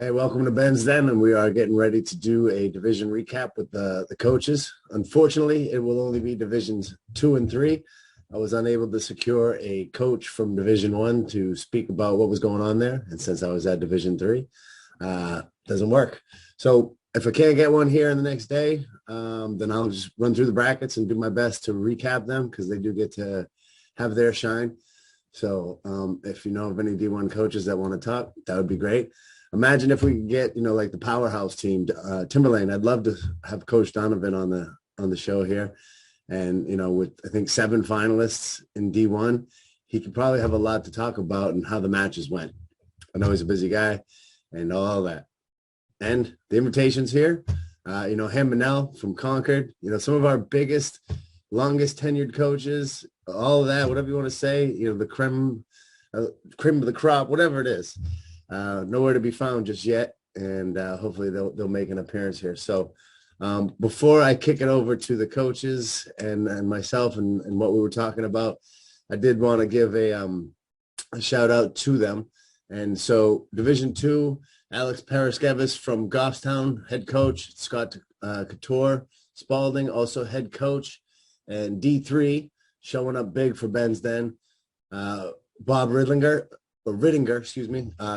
Hey, welcome to Ben's Den, and we are getting ready to do a division recap with the coaches. Unfortunately, it will only be divisions 2 and 3. I was unable to secure a coach from Division 1 to speak about what was going on there, and since I was at Division 3, doesn't work. So if I can't get one here in the next day, then I'll just run through the brackets and do my best to recap them because they do get to have their shine. So if you know of any D1 coaches that want to talk, that would be great. Imagine if we could get, like the powerhouse team, Timberlane. I'd love to have Coach Donovan on the show here. And, with, I think, 7 finalists in D1, he could probably have a lot to talk about and how the matches went. I know he's a busy guy and all that. And the invitations here, him, Manel from Concord, some of our biggest, longest tenured coaches, all of that, whatever you want to say, the cream of the crop, whatever it is. Nowhere to be found just yet, and hopefully they'll make an appearance here. So before I kick it over to the coaches and myself and what we were talking about, I did want to give a shout out to them. And so Division 2, Alex Paraskevas from Goffstown, head coach. Scott Couture, Spaulding, also head coach. And D3, showing up big for Ben's Den, Bob Riddinger,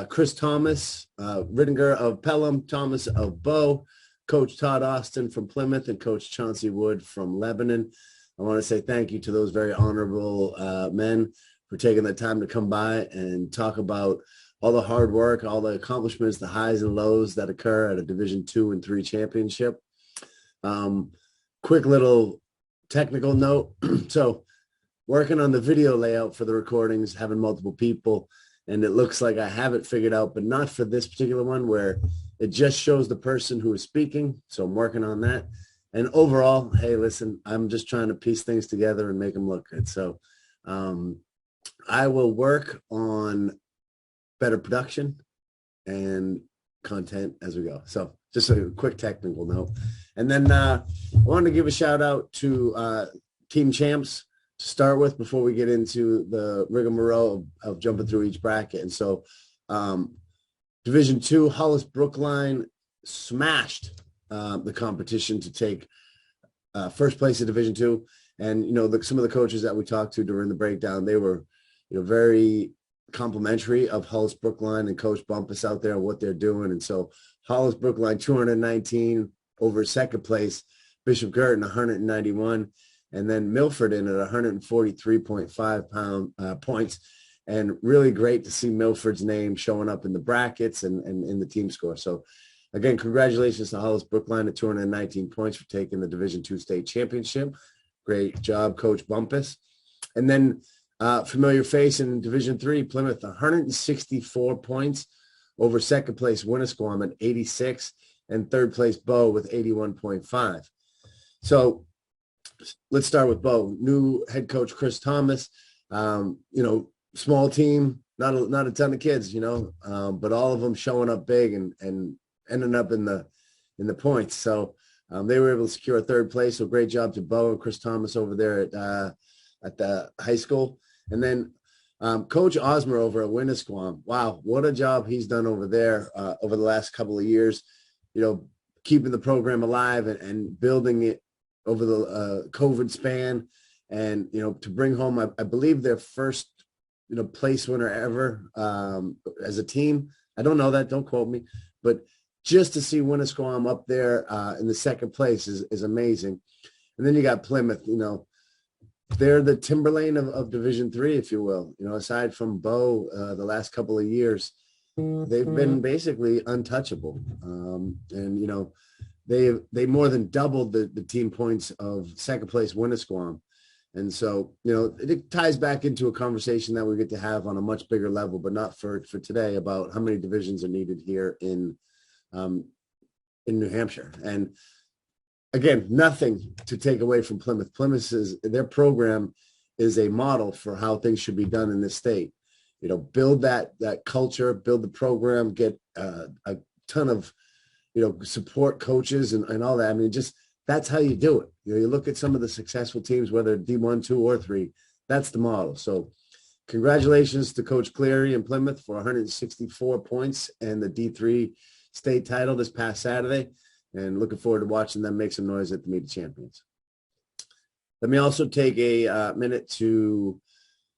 Chris Thomas, Riddinger of Pelham, Thomas of Bow, Coach Todd Austin from Plymouth, and Coach Chauncey Wood from Lebanon. I want to say thank you to those very honorable men for taking the time to come by and talk about all the hard work, all the accomplishments, the highs and lows that occur at a Division 2 and 3 championship. Quick little technical note. So working on the video layout for the recordings, having multiple people, and it looks like I have it figured out, but not for this particular one where it just shows the person who is speaking. So I'm working on that. And overall, hey, listen, I'm just trying to piece things together and make them look good. So I will work on better production and content as we go. So just a quick technical note. And then I wanted to give a shout out to Team Champs to start with before we get into the rigmarole of jumping through each bracket. And so Division 2, Hollis Brookline smashed the competition to take first place in Division 2. And, some of the coaches that we talked to during the breakdown, they were, very complimentary of Hollis Brookline and Coach Bumpus out there and what they're doing. And so Hollis Brookline 219 over second place, Bishop Girton 191. And then Milford in at 143.5 points. And really great to see Milford's name showing up in the brackets and in the team score. So, again, congratulations to Hollis Brookline at 219 points for taking the Division 2 state championship. Great job, Coach Bumpus. And then familiar face in Division 3, Plymouth, 164 points over second place Winnisquam at 86 and third place Bow with 81.5. So, let's start with Bo. New head coach Chris Thomas. Small team, not a ton of kids, but all of them showing up big and ending up in the points. So they were able to secure a third place. So great job to Bo and Chris Thomas over there at the high school. And then Coach Osmer over at Winnisquam. Wow, what a job he's done over there over the last couple of years. Keeping the program alive and building it over the COVID span, and, to bring home, I believe their first, place winner ever as a team. I don't know that, don't quote me, but just to see Winnisquam up there in the second place is amazing. And then you got Plymouth, they're the Timberlane of Division 3, if you will. Aside from Bow, the last couple of years, they've been basically untouchable. And, they more than doubled the team points of second place Winnisquam. And so, it ties back into a conversation that we get to have on a much bigger level, but not for today, about how many divisions are needed here in New Hampshire. And again, nothing to take away from Plymouth. Their program is a model for how things should be done in this state. Build that culture, build the program, get a ton of support coaches and all that. I mean, just that's how you do it. You look at some of the successful teams, whether D1, 2, or 3, that's the model. So congratulations to Coach Cleary in Plymouth for 164 points and the D3 state title this past Saturday. And looking forward to watching them make some noise at the Meet of Champions. Let me also take a minute to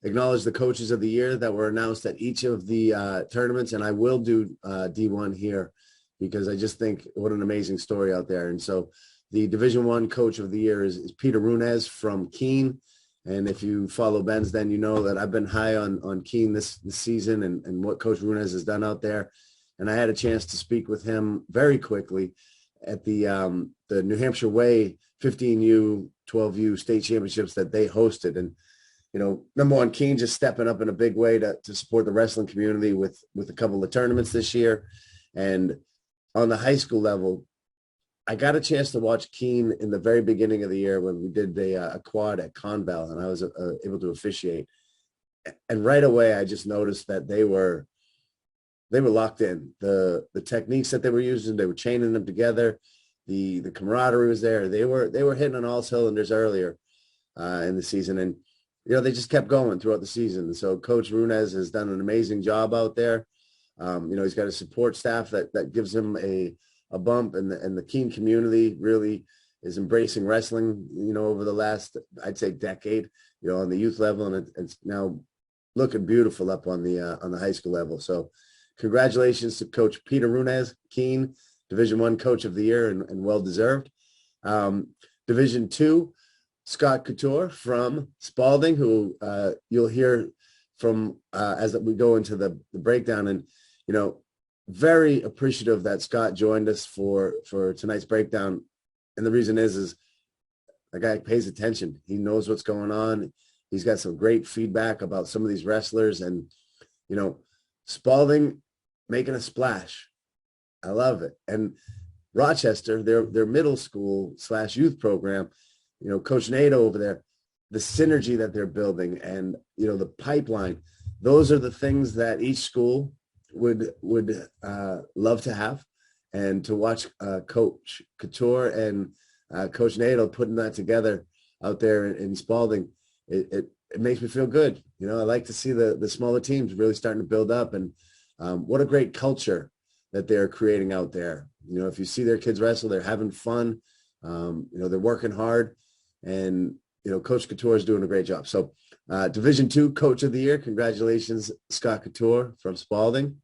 acknowledge the coaches of the year that were announced at each of the tournaments. And I will do D1 here because I just think what an amazing story out there. And so the Division I coach of the year is Peter Runez from Keene. And if you follow Ben's, then you know that I've been high on Keene this season and what Coach Runez has done out there. And I had a chance to speak with him very quickly at the New Hampshire Way 15U, 12U state championships that they hosted. And, you know, number one, Keene just stepping up in a big way to support the wrestling community with a couple of tournaments this year. And on the high school level, I got a chance to watch Keene in the very beginning of the year when we did a quad at Conval, and I was able to officiate. And right away, I just noticed that they were locked in. The techniques that they were using, they were chaining them together. The camaraderie was there. They were hitting on all cylinders earlier in the season, and you know they just kept going throughout the season. So Coach Runez has done an amazing job out there. You know, he's got a support staff that gives him a bump, and the Keene community really is embracing wrestling, you know, over the last, I'd say, decade, you know, on the youth level, and it's now looking beautiful up on the high school level. So congratulations to Coach Peter Runez, Keene, Division I Coach of the Year, and well-deserved. Division II, Scott Couture from Spaulding, who you'll hear from as we go into the breakdown. And, you know, very appreciative that Scott joined us for tonight's breakdown. And the reason is the guy pays attention. He knows what's going on. He's got some great feedback about some of these wrestlers. And, you know, Spaulding making a splash. I love it. And Rochester, their middle school / youth program, you know, Coach Nato over there, the synergy that they're building and, you know, the pipeline, those are the things that each school would love to have. And to watch Coach Couture and Coach Nato putting that together out there in Spaulding, it makes me feel good. You know, I like to see the smaller teams really starting to build up, and what a great culture that they're creating out there. You know, if you see their kids wrestle, they're having fun. You know, they're working hard, and, you know, Coach Couture is doing a great job. So Division II Coach of the Year, congratulations, Scott Couture from Spaulding.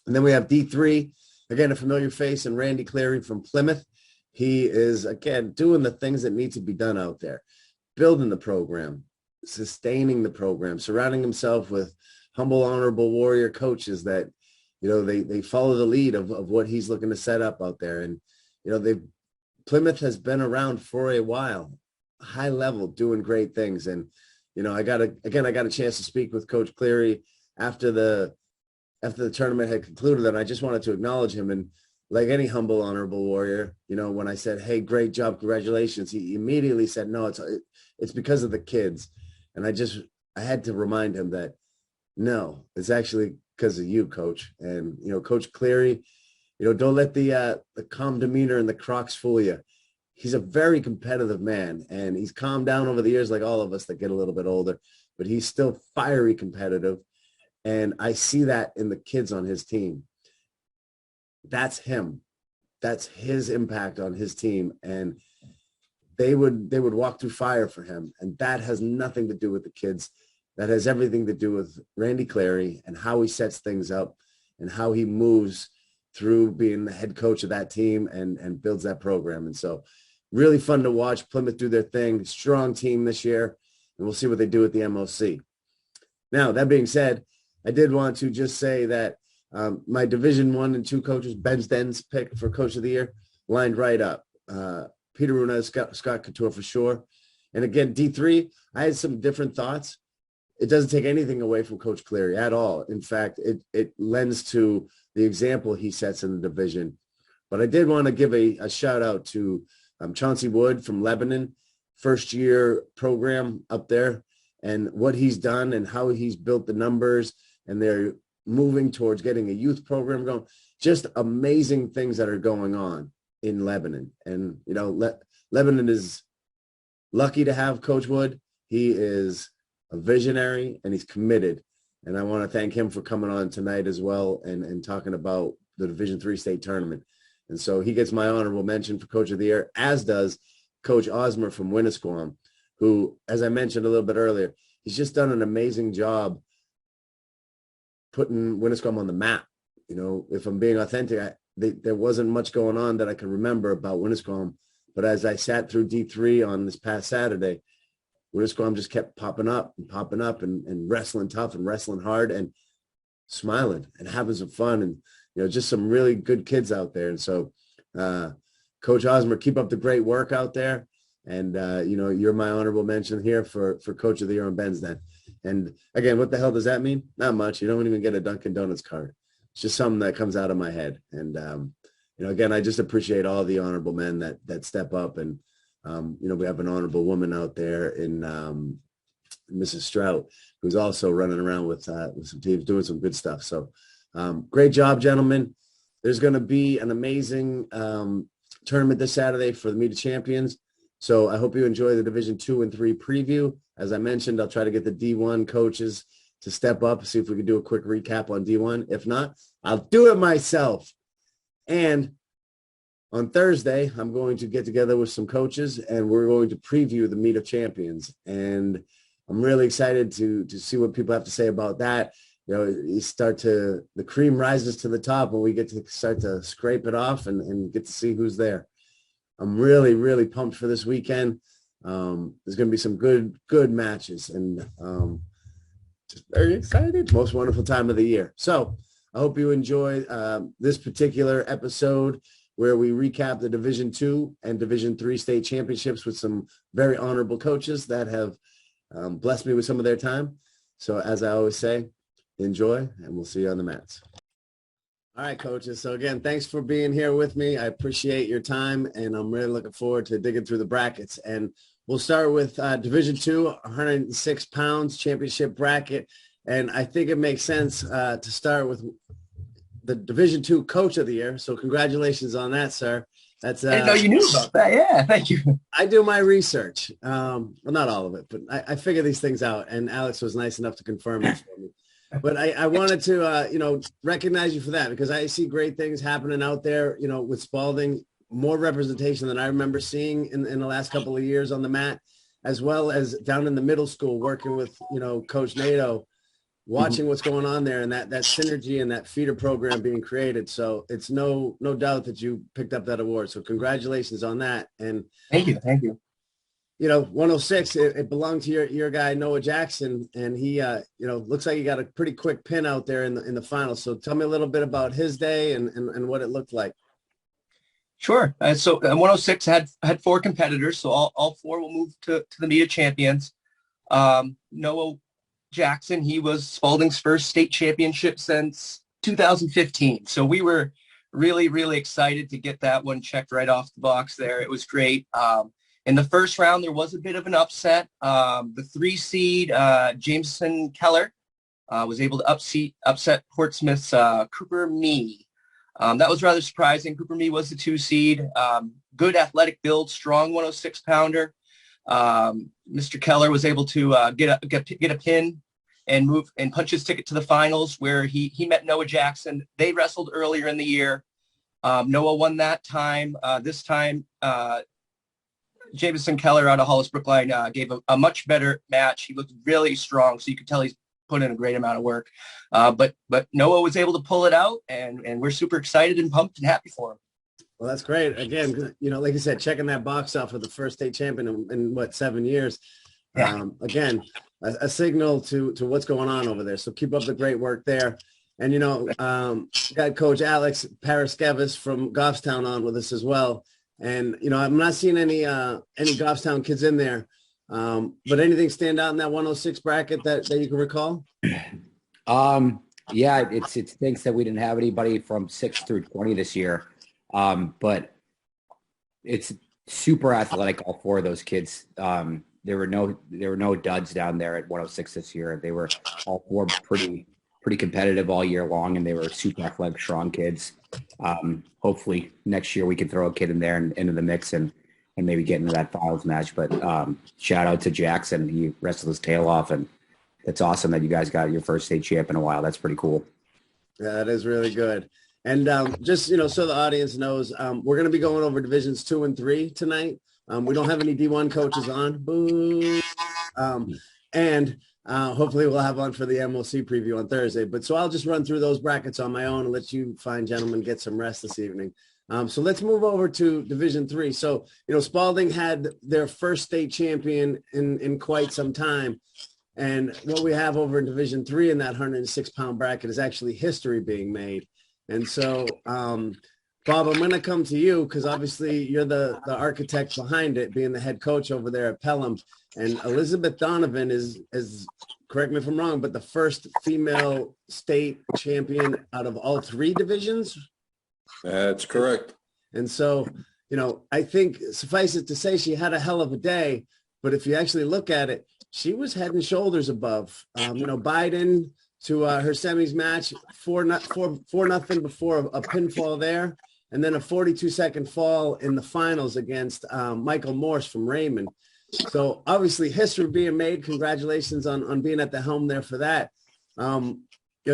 And then we have D3, again, a familiar face, and Randy Cleary from Plymouth. He is, again, doing the things that need to be done out there, building the program, sustaining the program, surrounding himself with humble, honorable warrior coaches that, you know, they follow the lead of what he's looking to set up out there. And, you know, Plymouth has been around for a while, high level, doing great things. And, you know, I got a chance to speak with Coach Cleary after the tournament had concluded, and I just wanted to acknowledge him. And like any humble, honorable warrior, you know, when I said, "Hey, great job, congratulations," he immediately said, "No, it's because of the kids." And I had to remind him that, no, it's actually because of you, Coach. And, you know, Coach Cleary, you know, don't let the calm demeanor and the Crocs fool you. He's a very competitive man, and he's calmed down over the years, like all of us that get a little bit older, but he's still fiery competitive. And I see that in the kids on his team. That's him. That's his impact on his team. And they would walk through fire for him. And that has nothing to do with the kids. That has everything to do with Randy Cleary and how he sets things up and how he moves through being the head coach of that team and builds that program. And so really fun to watch Plymouth do their thing. Strong team this year. And we'll see what they do at the MOC. Now, that being said, I did want to just say that my Division I and II coaches, Ben's Den's pick for Coach of the Year, lined right up. Peter Runez, Scott Couture for sure. And again, D3, I had some different thoughts. It doesn't take anything away from Coach Cleary at all. In fact, it lends to the example he sets in the division. But I did want to give a shout out to Chauncey Wood from Lebanon, first year program up there, and what he's done and how he's built the numbers. And they're moving towards getting a youth program going. Just amazing things that are going on in Lebanon. And, you know, Lebanon is lucky to have Coach Wood. He is a visionary, and he's committed. And I want to thank him for coming on tonight as well and talking about the Division III state tournament. And so he gets my honorable mention for Coach of the Year, as does Coach Osmer from Winnisquam, who, as I mentioned a little bit earlier, he's just done an amazing job putting Winnisquam on the map. You know, if I'm being authentic, there wasn't much going on that I can remember about Winnisquam. But as I sat through D3 on this past Saturday, Winnisquam just kept popping up and wrestling tough and wrestling hard and smiling and having some fun, and, you know, just some really good kids out there. And so, Coach Osmer, keep up the great work out there. And, you know, you're my honorable mention here for Coach of the Year on Ben's Den. And again, what the hell does that mean? Not much. You don't even get a Dunkin' Donuts card. It's just something that comes out of my head. And, you know, again, I just appreciate all the honorable men that step up. And, you know, we have an honorable woman out there in Mrs. Strout, who's also running around with some teams doing some good stuff. So great job, gentlemen. There's going to be an amazing tournament this Saturday for the Meet of Champions. So I hope you enjoy the Division 2 and 3 preview. As I mentioned, I'll try to get the D1 coaches to step up, see if we can do a quick recap on D1. If not, I'll do it myself. And on Thursday, I'm going to get together with some coaches, and we're going to preview the Meet of Champions. And I'm really excited to see what people have to say about that. You know, the cream rises to the top, and we get to start to scrape it off and get to see who's there. I'm really, really pumped for this weekend. There's going to be some good matches, and just very excited. Most wonderful time of the year. So I hope you enjoy this particular episode where we recap the Division II and Division III state championships with some very honorable coaches that have blessed me with some of their time. So as I always say, enjoy, and we'll see you on the mats. All right, coaches. So again, thanks for being here with me. I appreciate your time, and I'm really looking forward to digging through the brackets. And we'll start with Division II, 106 pounds championship bracket. And I think it makes sense to start with the Division II Coach of the Year. So congratulations on that, sir. That's I didn't know you knew about that. Yeah, thank you. I do my research. Well, not all of it, but I figure these things out. And Alex was nice enough to confirm it for me. But I wanted to, you know, recognize you for that, because I see great things happening out there, you know, with Spaulding, more representation than I remember seeing in the last couple of years on the mat, as well as down in the middle school, working with, you know, Coach Nato, watching what's going on there, and that synergy and that feeder program being created. So it's no doubt that you picked up that award. So congratulations on that. And Thank you. You know, 106, it belonged to your guy, Noah Jackson, and he, you know, looks like he got a pretty quick pin out there in the final. So tell me a little bit about his day and what it looked like. Sure. So 106 had 4 competitors, so all 4 will move to the Meet of Champions. Noah Jackson, he was Spaulding's first state championship since 2015. So we were really, really excited to get that one checked right off the box there. It was great. In the first round, there was a bit of an upset. The 3 seed, Jameson Keller, was able to upset Portsmouth's Cooper Mee. That was rather surprising. Cooper Mee was the 2 seed. Good athletic build, strong 106 pounder. Mr. Keller was able to get a pin and move and punch his ticket to the finals, where he met Noah Jackson. They wrestled earlier in the year. Noah won that time. This time, Jameson Keller out of Hollis Brookline gave a much better match. He looked really strong, so you could tell he's put in a great amount of work. But Noah was able to pull it out, and we're super excited and pumped and happy for him. Well, that's great. Again, you know, like you said, checking that box off for the first state champion in what, 7 years. Yeah. Again, a signal to what's going on over there. So keep up the great work there. And, you know, got Coach Alex Paraskevas from Goffstown on with us as well. And, you know, I'm not seeing any Goffstown kids in there. But anything stand out in that 106 bracket that you can recall? Yeah, it stinks that we didn't have anybody from 6 through 20 this year. But it's super athletic, all 4 of those kids. There were no duds down there at 106 this year. They were all 4 pretty competitive all year long, and they were super athletic, strong kids. Hopefully next year we can throw a kid in there and into the mix and maybe get into that finals match. But shout out to Jackson. He wrestled his tail off and that's awesome that you guys got your first state champ in a while. That's pretty cool. Yeah, that is really good. And just, so the audience knows, we're going to be going over divisions 2 and 3 tonight. We don't have any D1 coaches on. Boo. And hopefully we'll have on for the MLC preview on Thursday. But so I'll just run through those brackets on my own and let you fine gentlemen get some rest this evening. So let's move over to Division 3. So, Spaulding had their first state champion in quite some time. And what we have over in Division 3 in that 106-pound bracket is actually history being made. And so, Bob, I'm going to come to you because obviously you're the architect behind it, being the head coach over there at Pelham. And Elizabeth Donovan is, correct me if I'm wrong, but the first female state champion out of all 3 divisions? That's correct. And so, I think suffice it to say she had a hell of a day. But if you actually look at it, she was head and shoulders above. Biden to her semis match, 4-0 before a pinfall there. And then a 42-second fall in the finals against Michael Morse from Raymond. So obviously history being made. Congratulations on being at the helm there for that.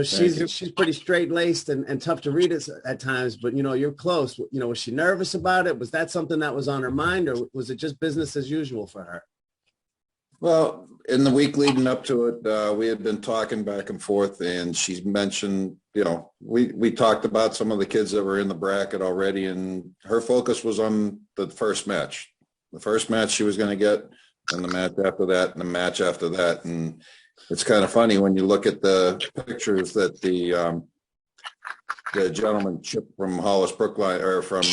She's pretty straight-laced and tough to read at times, but, you're close. Was she nervous about it? Was that something that was on her mind, or was it just business as usual for her? Well, in the week leading up to it, we had been talking back and forth, and she's mentioned, we talked about some of the kids that were in the bracket already, and her focus was on the first match. The first match she was going to get, and the match after that, and the match after that. And it's kind of funny when you look at the pictures that the gentleman Chip from Hollis Brookline, or from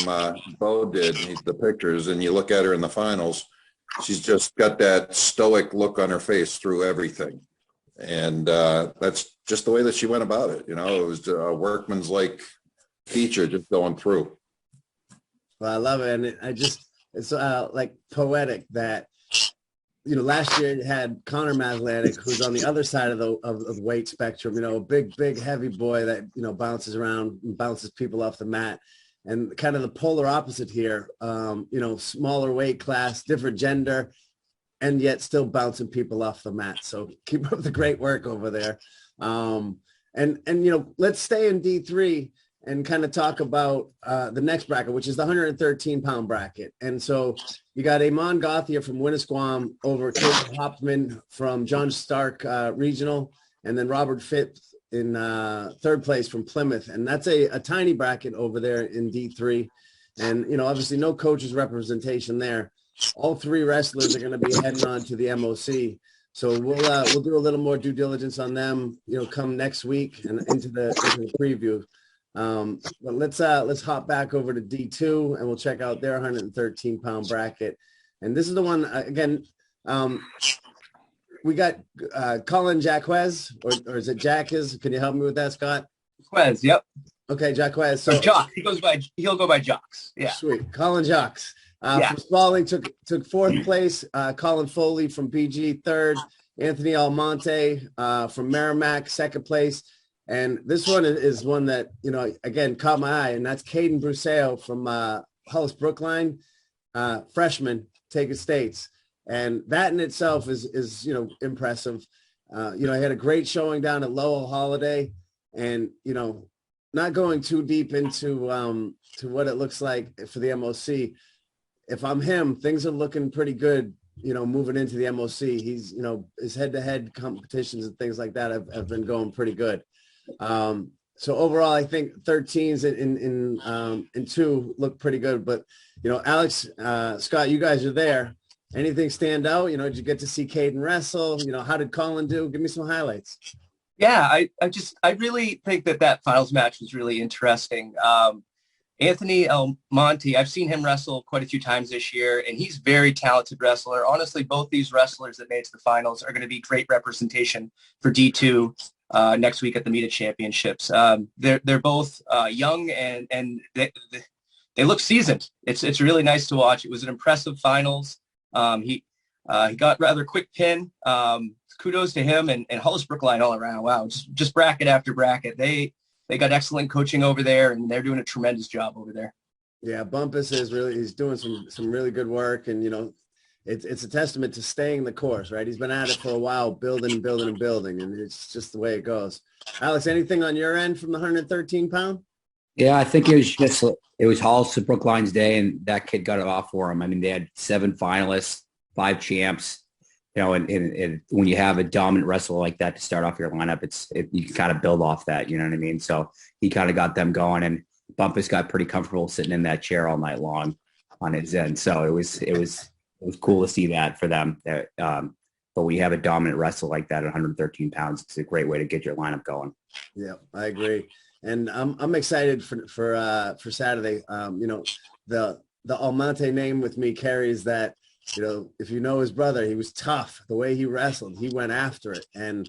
Bo did, the pictures, and you look at her in the finals, she's just got that stoic look on her face through everything. And that's just the way that she went about it. It was a workman's like feature just going through. Well, I love it. And it's like poetic that, last year you had Connor Maslanik, who's on the other side of the weight spectrum, a big, heavy boy that, bounces around and bounces people off the mat. And kind of the polar opposite here, smaller weight class, different gender, and yet still bouncing people off the mat. So keep up the great work over there. Let's stay in D3 and kind of talk about the next bracket, which is the 113-pound bracket. And so you got Amon Gauthier from Winnisquam over Caleb Hopman from John Stark Regional, and then Robert Phipps in third place from Plymouth. And that's a tiny bracket over there in D3. And, obviously no coaches representation there. All 3 wrestlers are going to be heading on to the MOC. So we'll do a little more due diligence on them, come next week and into the preview. But let's hop back over to D2 and we'll check out their 113-pound bracket. And this is the one, again, we got Colin Jacquez, or is it Jacques? Can you help me with that, Scott? Jacquez, yep. Okay, Jacquez. So Jacques. He'll go by Jacques. Yeah. Sweet. Colin Jacques. From Spaulding took 4th place. Colin Foley from BG 3rd. Anthony Almonte from Merrimack 2nd place. And this one is one that, again, caught my eye, and that's Caden Bruseo from Hollis Brookline, freshman, taking states. And that in itself is impressive. I had a great showing down at Lowell Holiday, and, not going too deep into to what it looks like for the MOC. If I'm him, things are looking pretty good, moving into the MOC. He's, his head-to-head competitions and things like that have been going pretty good. So overall, I think 13s in 2 look pretty good. But, Alex, Scott, you guys are there. Anything stand out? Did you get to see Caden wrestle? How did Colin do? Give me some highlights. Yeah, I really think that finals match was really interesting. Anthony Almonte, I've seen him wrestle quite a few times this year, and he's a very talented wrestler. Honestly, both these wrestlers that made it to the finals are going to be great representation for D2 next week at the META Championships. They're both young and they look seasoned. It's really nice to watch. It was an impressive finals. He got rather quick pin. Kudos to him and Hollis Brookline all around. Wow, just bracket after bracket. They got excellent coaching over there, and they're doing a tremendous job over there. Yeah, Bumpus he's doing some really good work, and it's a testament to staying the course, right? He's been at it for a while, building and building and building, and it's just the way it goes. Alex, anything on your end from the 113 pound? Yeah, I think it was Hall's to Brookline's day, and that kid got it off for him. I mean, they had 7 finalists, 5 champs, you know, and when you have a dominant wrestler like that to start off your lineup, you can kind of build off that, you know what I mean? So he kind of got them going, and Bumpus got pretty comfortable sitting in that chair all night long on his end. So it was cool to see that for them. But when you have a dominant wrestler like that at 113 pounds, it's a great way to get your lineup going. Yeah, I agree. And I'm excited for Saturday. You know, the Almonte name with me carries that, you know, if you know his brother, he was tough. The way he wrestled, he went after it. And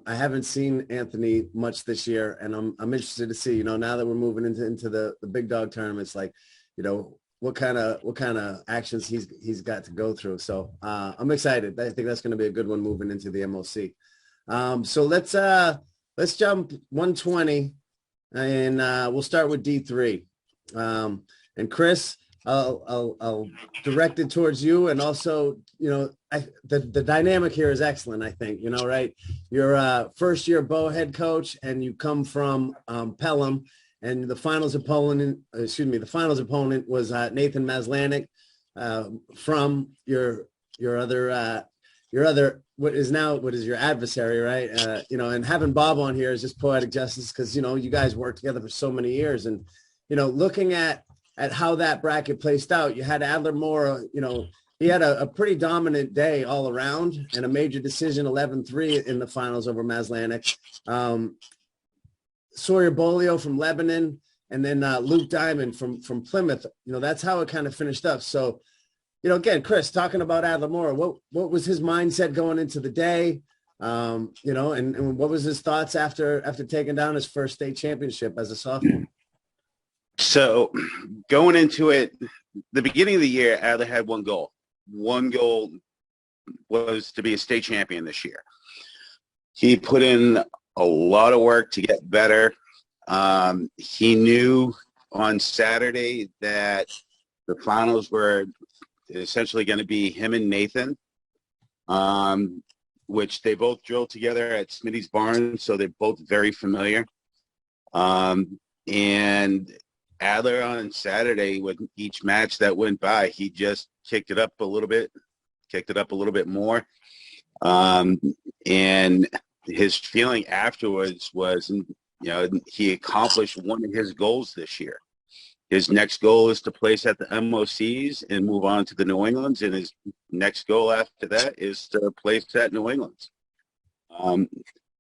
I haven't seen Anthony much this year, and I'm interested to see, you know, now that we're moving into the big dog tournaments, like, you know, what kind of actions he's got to go through. So I'm excited. I think that's going to be a good one moving into the MOC. So let's jump 120, and we'll start with D3. And Chris, I'll direct it towards you, and also, you know, the dynamic here is excellent. I think, you know, right? You're a first-year Bow head coach, and you come from Pelham. And the finals opponent was Nathan Maslanik from your other what is your adversary, right? You know, and having Bob on here is just poetic justice, because, you know, you guys worked together for so many years, and, you know, looking at how that bracket placed out, you had Adler Moore, you know, he had a pretty dominant day all around, and a major decision 11-3 in the finals over Maslanik. Sawyer Bolio from Lebanon, and then Luke Diamond from Plymouth. You know, that's how it kind of finished up. So, you know, again, Chris, talking about Adler Moore, what was his mindset going into the day? You know, and what was his thoughts after taking down his first state championship as a sophomore? So going into it, the beginning of the year, Adler had one goal. One goal was to be a state champion this year. He put in a lot of work to get better. He knew on Saturday that the finals were essentially going to be him and Nathan, which they both drilled together at Smitty's Barn, so they're both very familiar. And Adler on Saturday, with each match that went by, he just kicked it up a little bit more. And his feeling afterwards was, you know, he accomplished one of his goals this year. His next goal is to place at the MOCs and move on to the New Englands, and his next goal after that is to place at New Englands.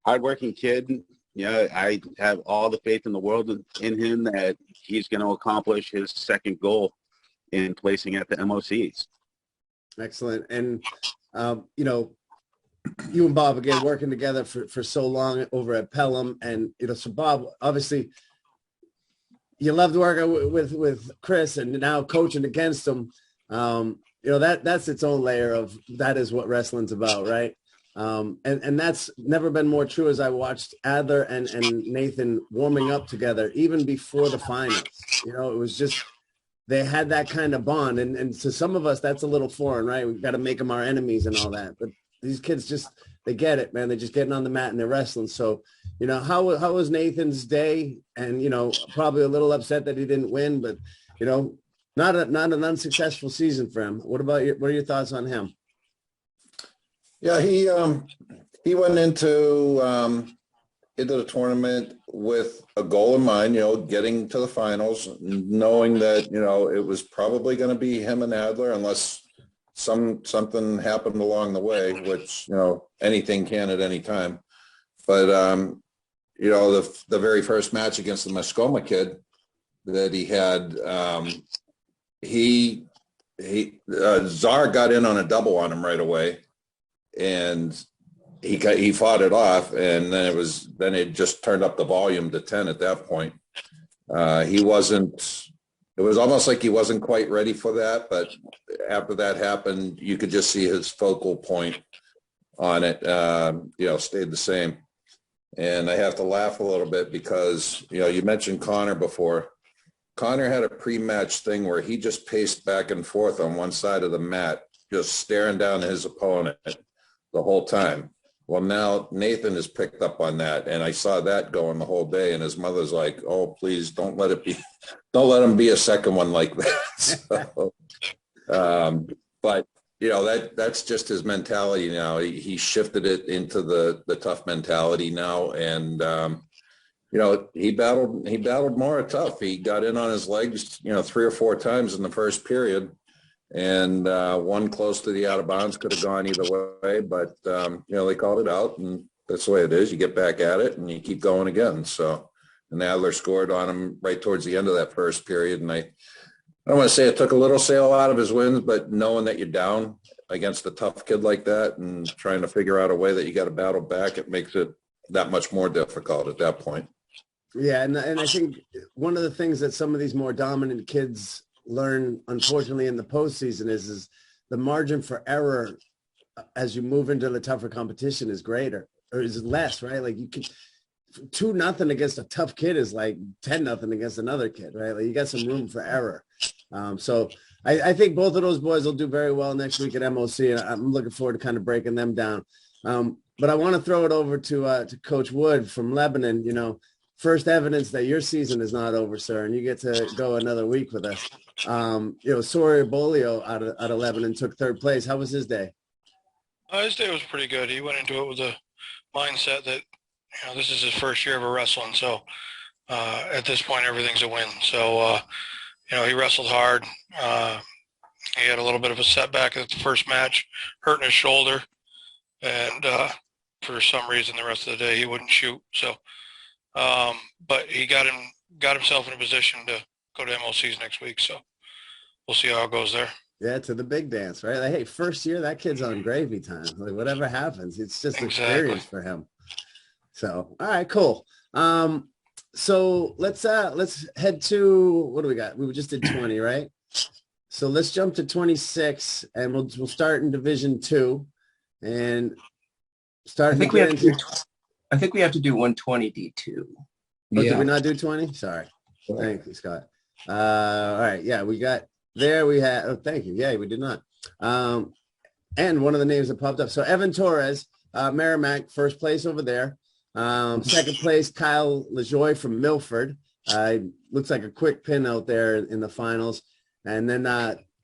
Hardworking kid. You know, I have all the faith in the world in him that he's going to accomplish his second goal in placing at the MOCs. Excellent. And, you know, you and Bob, again, working together for so long over at Pelham. And, you know, so Bob, obviously, you loved working with Chris, and now coaching against him. You know, that's its own layer of, that is what wrestling's about, right? And that's never been more true as I watched Adler and Nathan warming up together, even before the finals. You know, it was just, they had that kind of bond. And to some of us, that's a little foreign, right? We've got to make them our enemies and all that. But these kids just, they get it, man. They're just getting on the mat and they're wrestling. So, you know, how was Nathan's day? And, you know, probably a little upset that he didn't win, but, you know, not an unsuccessful season for him. What are your thoughts on him? Yeah, he went into the tournament with a goal in mind, you know, getting to the finals, knowing that, you know, it was probably going to be him and Adler unless something happened along the way, which, you know, anything can at any time. But, you know, the very first match against the Mascoma kid that he had, Czar got in on a double on him right away. And he fought it off, and then it just turned up the volume to 10 at that point. It was almost like he wasn't quite ready for that, but after that happened, you could just see his focal point on it, you know, stayed the same. And I have to laugh a little bit because, you know, you mentioned Connor before. Connor had a pre-match thing where he just paced back and forth on one side of the mat just staring down his opponent the whole time. Well, now Nathan has picked up on that, and I saw that going the whole day. And his mother's like, "Oh, please don't let him be a second one like that." So, but that's just his mentality now. He shifted it into the tough mentality now, and he battled more tough. He got in on his legs, 3 or 4 times in the first period. And one close to the out of bounds could have gone either way, but they called it out, and that's the way it is. You get back at it and you keep going again. So, and Adler scored on him right towards the end of that first period. And I don't want to say it took a little sail out of his wins, but knowing that you're down against a tough kid like that and trying to figure out a way that you got to battle back, it makes it that much more difficult at that point. Yeah, and I think one of the things that some of these more dominant kids learn, unfortunately, in the postseason is the margin for error as you move into the tougher competition is greater, or is less, right? Like you can 2-0 against a tough kid is like 10-0 against another kid, right? Like you got some room for error. So I think both of those boys will do very well next week at MOC, and I'm looking forward to kind of breaking them down. But I want to throw it over to Coach Wood from Lebanon. First evidence that your season is not over, sir, and you get to go another week with us. Sawyer Bolio out of Lebanon took 3rd place. How was his day? His day was pretty good. He went into it with a mindset that, this is his first year ever wrestling. So at this point, everything's a win. So, he wrestled hard. He had a little bit of a setback at the first match, hurting his shoulder. And for some reason, the rest of the day, he wouldn't shoot. So, but he got himself in a position to go to MOCs next week. So we'll see how it goes there. Yeah, to the big dance, right? Like, hey, first year, that kid's on gravy time. Like whatever happens, it's just experience for him. So, all right, cool. So let's head to, what do we got? We just did 20, right? So let's jump to 26, and we'll start in Division 2 and start. I think we have to do 120 D2. Oh, yeah. Did we not do 20? Sorry. Thank you, Scott. All right. Yeah, we got there. We had, thank you. Yeah, we did not. And one of the names that popped up. So Evan Torres, Merrimack, first place over there. Second place, Kyle LaJoy from Milford. Looks like a quick pin out there in the finals. And then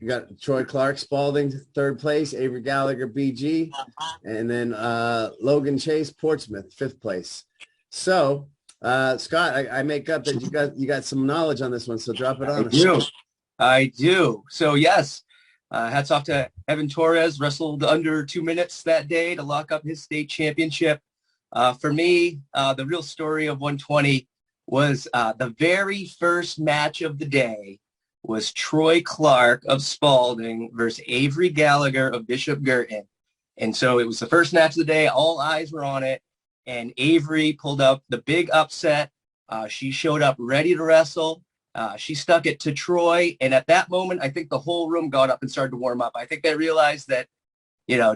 you got Troy Clark, Spaulding, 3rd place, Avery Gallagher, BG. And then Logan Chase, Portsmouth, 5th place. So, Scott, I make up that you got some knowledge on this one, so drop it on us. I do. So, yes, hats off to Evan Torres, wrestled under 2 minutes that day to lock up his state championship. For me, the real story of 120 was the very first match of the day was Troy Clark of Spaulding versus Avery Gallagher of Bishop Girton. And so it was the first match of the day. All eyes were on it. And Avery pulled up the big upset. She showed up ready to wrestle. She stuck it to Troy. And at that moment, I think the whole room got up and started to warm up. I think they realized that,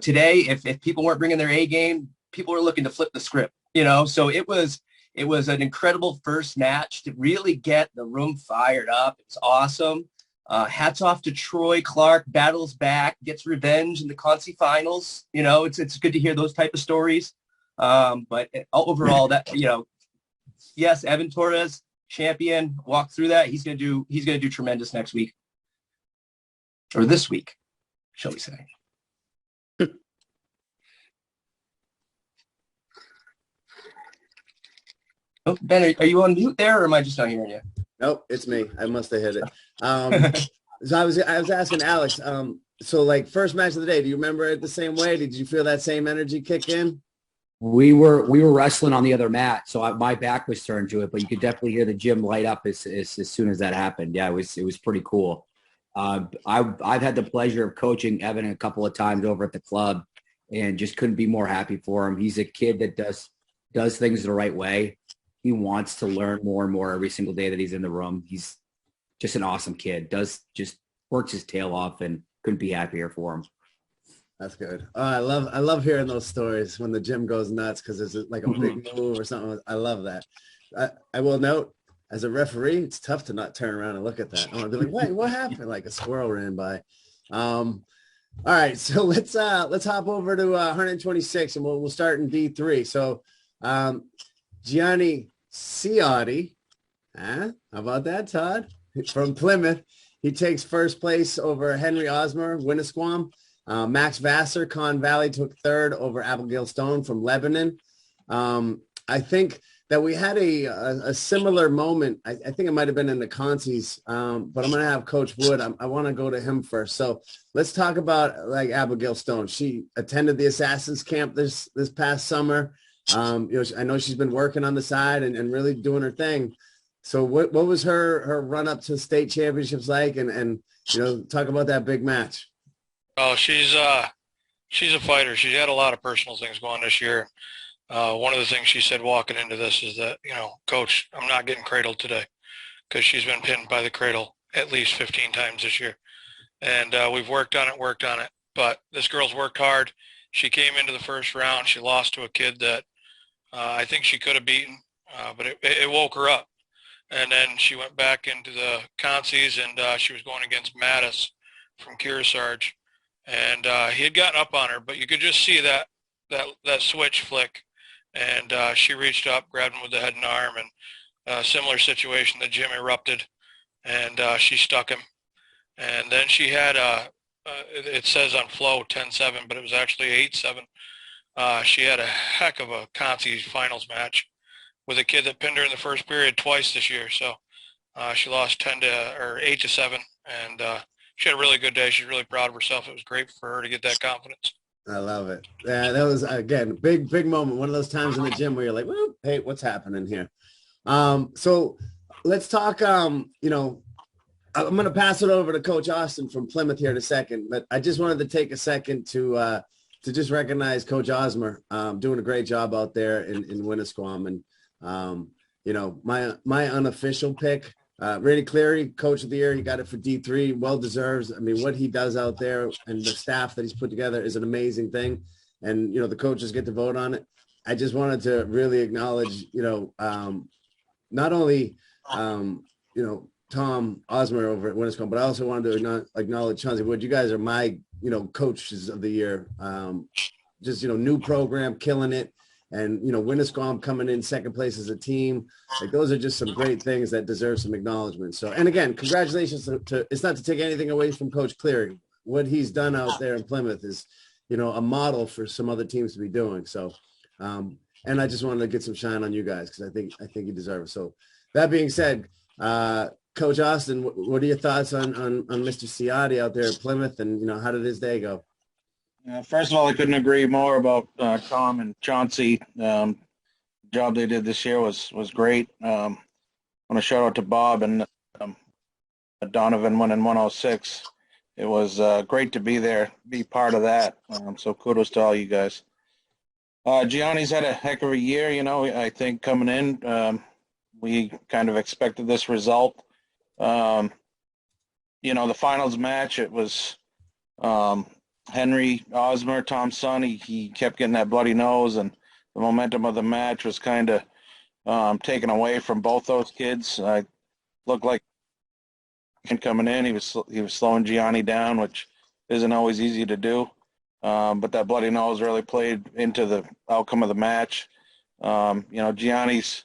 today, if people weren't bringing their A game, people were looking to flip the script, So it was an incredible first match to really get the room fired up. It's awesome. Hats off to Troy Clark, battles back, gets revenge in the Concy finals. It's good to hear those type of stories. But overall, that yes, Evan Torres, champion, walked through that. He's gonna do tremendous next week, or this week, shall we say? Oh, Ben, are you on mute there, or am I just not hearing you? Nope, it's me. I must have hit it. So I was asking Alex. So like first match of the day, do you remember it the same way? Did you feel that same energy kick in? We were wrestling on the other mat, so my back was turned to it, but you could definitely hear the gym light up as soon as that happened. Yeah, it was pretty cool. I've had the pleasure of coaching Evan a couple of times over at the club, and just couldn't be more happy for him. He's a kid that does things the right way. He wants to learn more and more every single day that he's in the room. He's just an awesome kid. Just works his tail off, and couldn't be happier for him. That's good. I love hearing those stories when the gym goes nuts because there's like a big move or something. I love that. I will note, as a referee, it's tough to not turn around and look at that. I want to be like, wait, what happened? Like a squirrel ran by. All right, so let's hop over to 126, and we'll start in D3. So Gianni Ciotti, how about that, Todd? From Plymouth, he takes first place over Henry Osmer, Winnisquam. Max Vassar, Con Valley, took third over Abigail Stone from Lebanon. I think that we had a similar moment. I think it might have been in the Concies, but I'm going to have Coach Wood. I want to go to him first. So let's talk about like Abigail Stone. She attended the Assassins Camp this past summer. I know she's been working on the side and really doing her thing. So what was her run up to state championships like? And talk about that big match. Oh, she's a fighter. She had a lot of personal things going this year. One of the things she said walking into this is that, Coach, I'm not getting cradled today, because she's been pinned by the cradle at least 15 times this year. And we've worked on it. But this girl's worked hard. She came into the first round. She lost to a kid that I think she could have beaten, but it woke her up. And then she went back into the Concies, and she was going against Mattis from Kearsarge. And he had gotten up on her, but you could just see that switch flick. And she reached up, grabbed him with the head and arm, and a similar situation. The gym erupted, and she stuck him. And then she had it says on Flow 10-7, but it was actually 8-7. She had a heck of a Concies finals match with a kid that pinned her in the first period twice this year. So she lost 8-7, and she had a really good day. She's really proud of herself. It was great for her to get that confidence. I love it. Yeah, that was, again, big moment. One of those times in the gym where you're like, well, hey, what's happening here? So let's talk, I'm going to pass it over to Coach Austin from Plymouth here in a second, but I just wanted to take a second to just recognize Coach Osmer doing a great job out there in Winnisquam. And, my unofficial pick, Randy Cleary, Coach of the Year. He got it for D3, well deserves. I mean, what he does out there and the staff that he's put together is an amazing thing. And, the coaches get to vote on it. I just wanted to really acknowledge, not only, Tom Osmer over at Winnisquam, but I also wanted to acknowledge Chauncey Wood. You guys are my, coaches of the year. New program, killing it. And, Winnisquam coming in second place as a team. Like, those are just some great things that deserve some acknowledgement. So, and again, congratulations to it's not to take anything away from Coach Cleary. What he's done out there in Plymouth is, a model for some other teams to be doing. So, and I just wanted to get some shine on you guys, because I think you deserve it. So that being said, Coach Austin, what are your thoughts on Mr. Ciotti out there at Plymouth, and, how did his day go? First of all, I couldn't agree more about Tom and Chauncey. The job they did this year was great. I want to shout out to Bob and Donovan winning 106. It was great to be there, be part of that. So kudos to all you guys. Gianni's had a heck of a year. I think coming in, we kind of expected this result. The finals match, it was Henry Osmer, Tom's son. He kept getting that bloody nose, and the momentum of the match was kind of taken away from both those kids. I looked like coming in, he was slowing Gianni down, which isn't always easy to do. But that bloody nose really played into the outcome of the match. Gianni's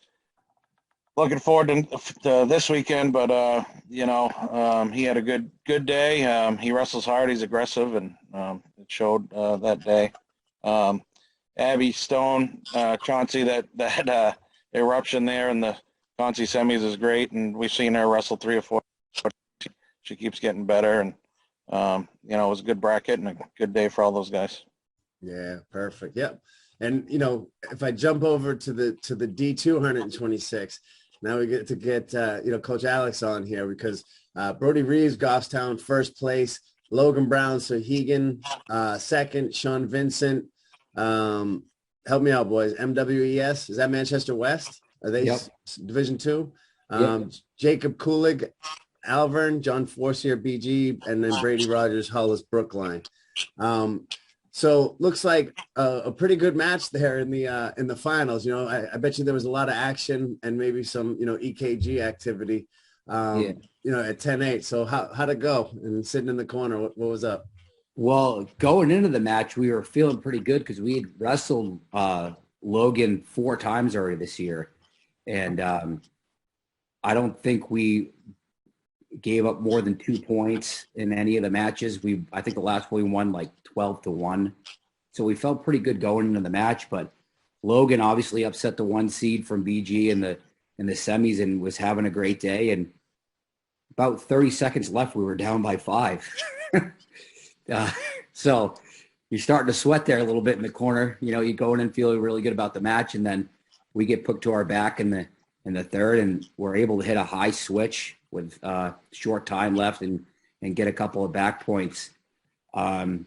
looking forward to this weekend, but he had a good day. He wrestles hard. He's aggressive, and it showed that day. Abby Stone, Chauncey, that eruption there in the Chauncey semis is great, and we've seen her wrestle 3 or 4. She keeps getting better, and it was a good bracket and a good day for all those guys. Yeah, perfect. Yep. And if I jump over to the D2 126. Now we get to get, Coach Alex on here, because Brody Reeves, Goffstown, first place. Logan Brown, Sohegan, second. Sean Vincent. Help me out, boys. MWES. Is that Manchester West? Are they Division 2? Yep. Jacob Kulig, Alvern, John Forcier, BG, and then Brady Rogers, Hollis, Brookline. So looks like a pretty good match there in the finals. I bet you there was a lot of action and maybe some, EKG activity, at 10-8. So how'd it go? And sitting in the corner, what was up? Well, going into the match, we were feeling pretty good because we had wrestled Logan 4 times already this year. And I don't think we gave up more than 2 points in any of the matches. I think the last one we won like 12-1. So we felt pretty good going into the match, but Logan obviously upset the 1 seed from BG in the semis and was having a great day. And about 30 seconds left, we were down by 5. So you're starting to sweat there a little bit in the corner. You know, you go in and feeling really good about the match, and then we get put to our back in the third, and we're able to hit a high switch with short time left and get a couple of back points. And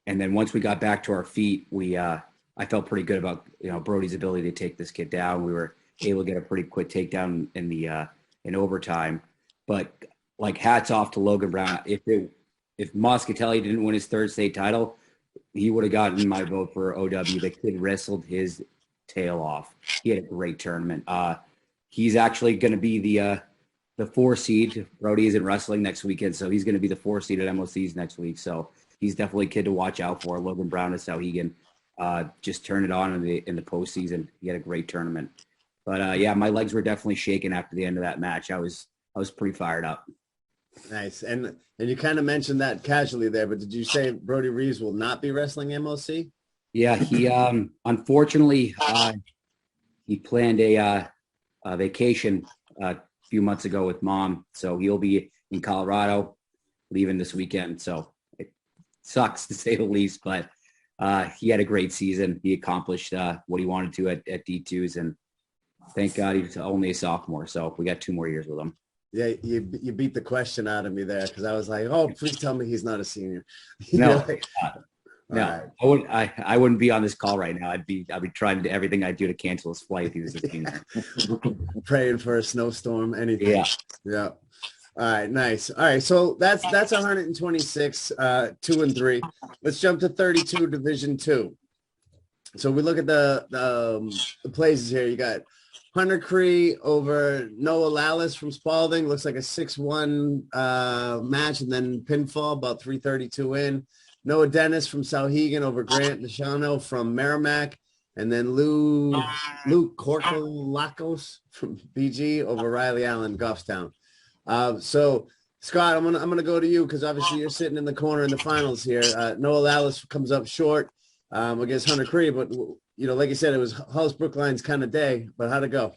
then once we got back to our feet, I felt pretty good about, you know, Brody's ability to take this kid down. We were able to get a pretty quick takedown in overtime. But like, hats off to Logan Brown. If Moscatelli didn't win his 3rd state title, he would have gotten my vote for OW. The kid wrestled his tail off. He had a great tournament. He's actually going to be the 4 seed. Brody isn't wrestling next weekend, so he's going to be the 4 seed at MOCs next week. So he's definitely a kid to watch out for. Logan Brown is Sauhegan. Just turned it on in the postseason. He had a great tournament. But yeah, my legs were definitely shaking after the end of that match. I was pretty fired up. Nice. And you kind of mentioned that casually there, but did you say Brody Reeves will not be wrestling MOC? Yeah, he unfortunately he planned a vacation a few months ago with mom, so he'll be in Colorado leaving this weekend. So it sucks to say the least, but he had a great season. He accomplished what he wanted to at D2s, and thank God he's only a sophomore. So we got 2 more years with him. Yeah, you beat the question out of me there, because I was like, oh, please tell me he's not a senior. No, like, no, right. I wouldn't be on this call right now. I'd be trying to do everything I do to cancel his flight if he was a senior. Praying for a snowstorm, anything. Yeah. All right, nice. All right, so that's 126, 2 and 3. Let's jump to 32, Division 2. So we look at the places here. You got Hunter Cree over Noah Lallis from Spaulding. Looks like a 6-1 match, and then pinfall, about 332 in. Noah Dennis from Sauhegan over Grant Deshano from Merrimack. And then Luke Korkolakos from BG over Riley Allen, Goffstown. So, Scott, I'm gonna go to you, because obviously you're sitting in the corner in the finals here. Noah Lallis comes up short against Hunter Cree, but you know, like you said, it was Hollis Brookline's kind of day. But how'd it go?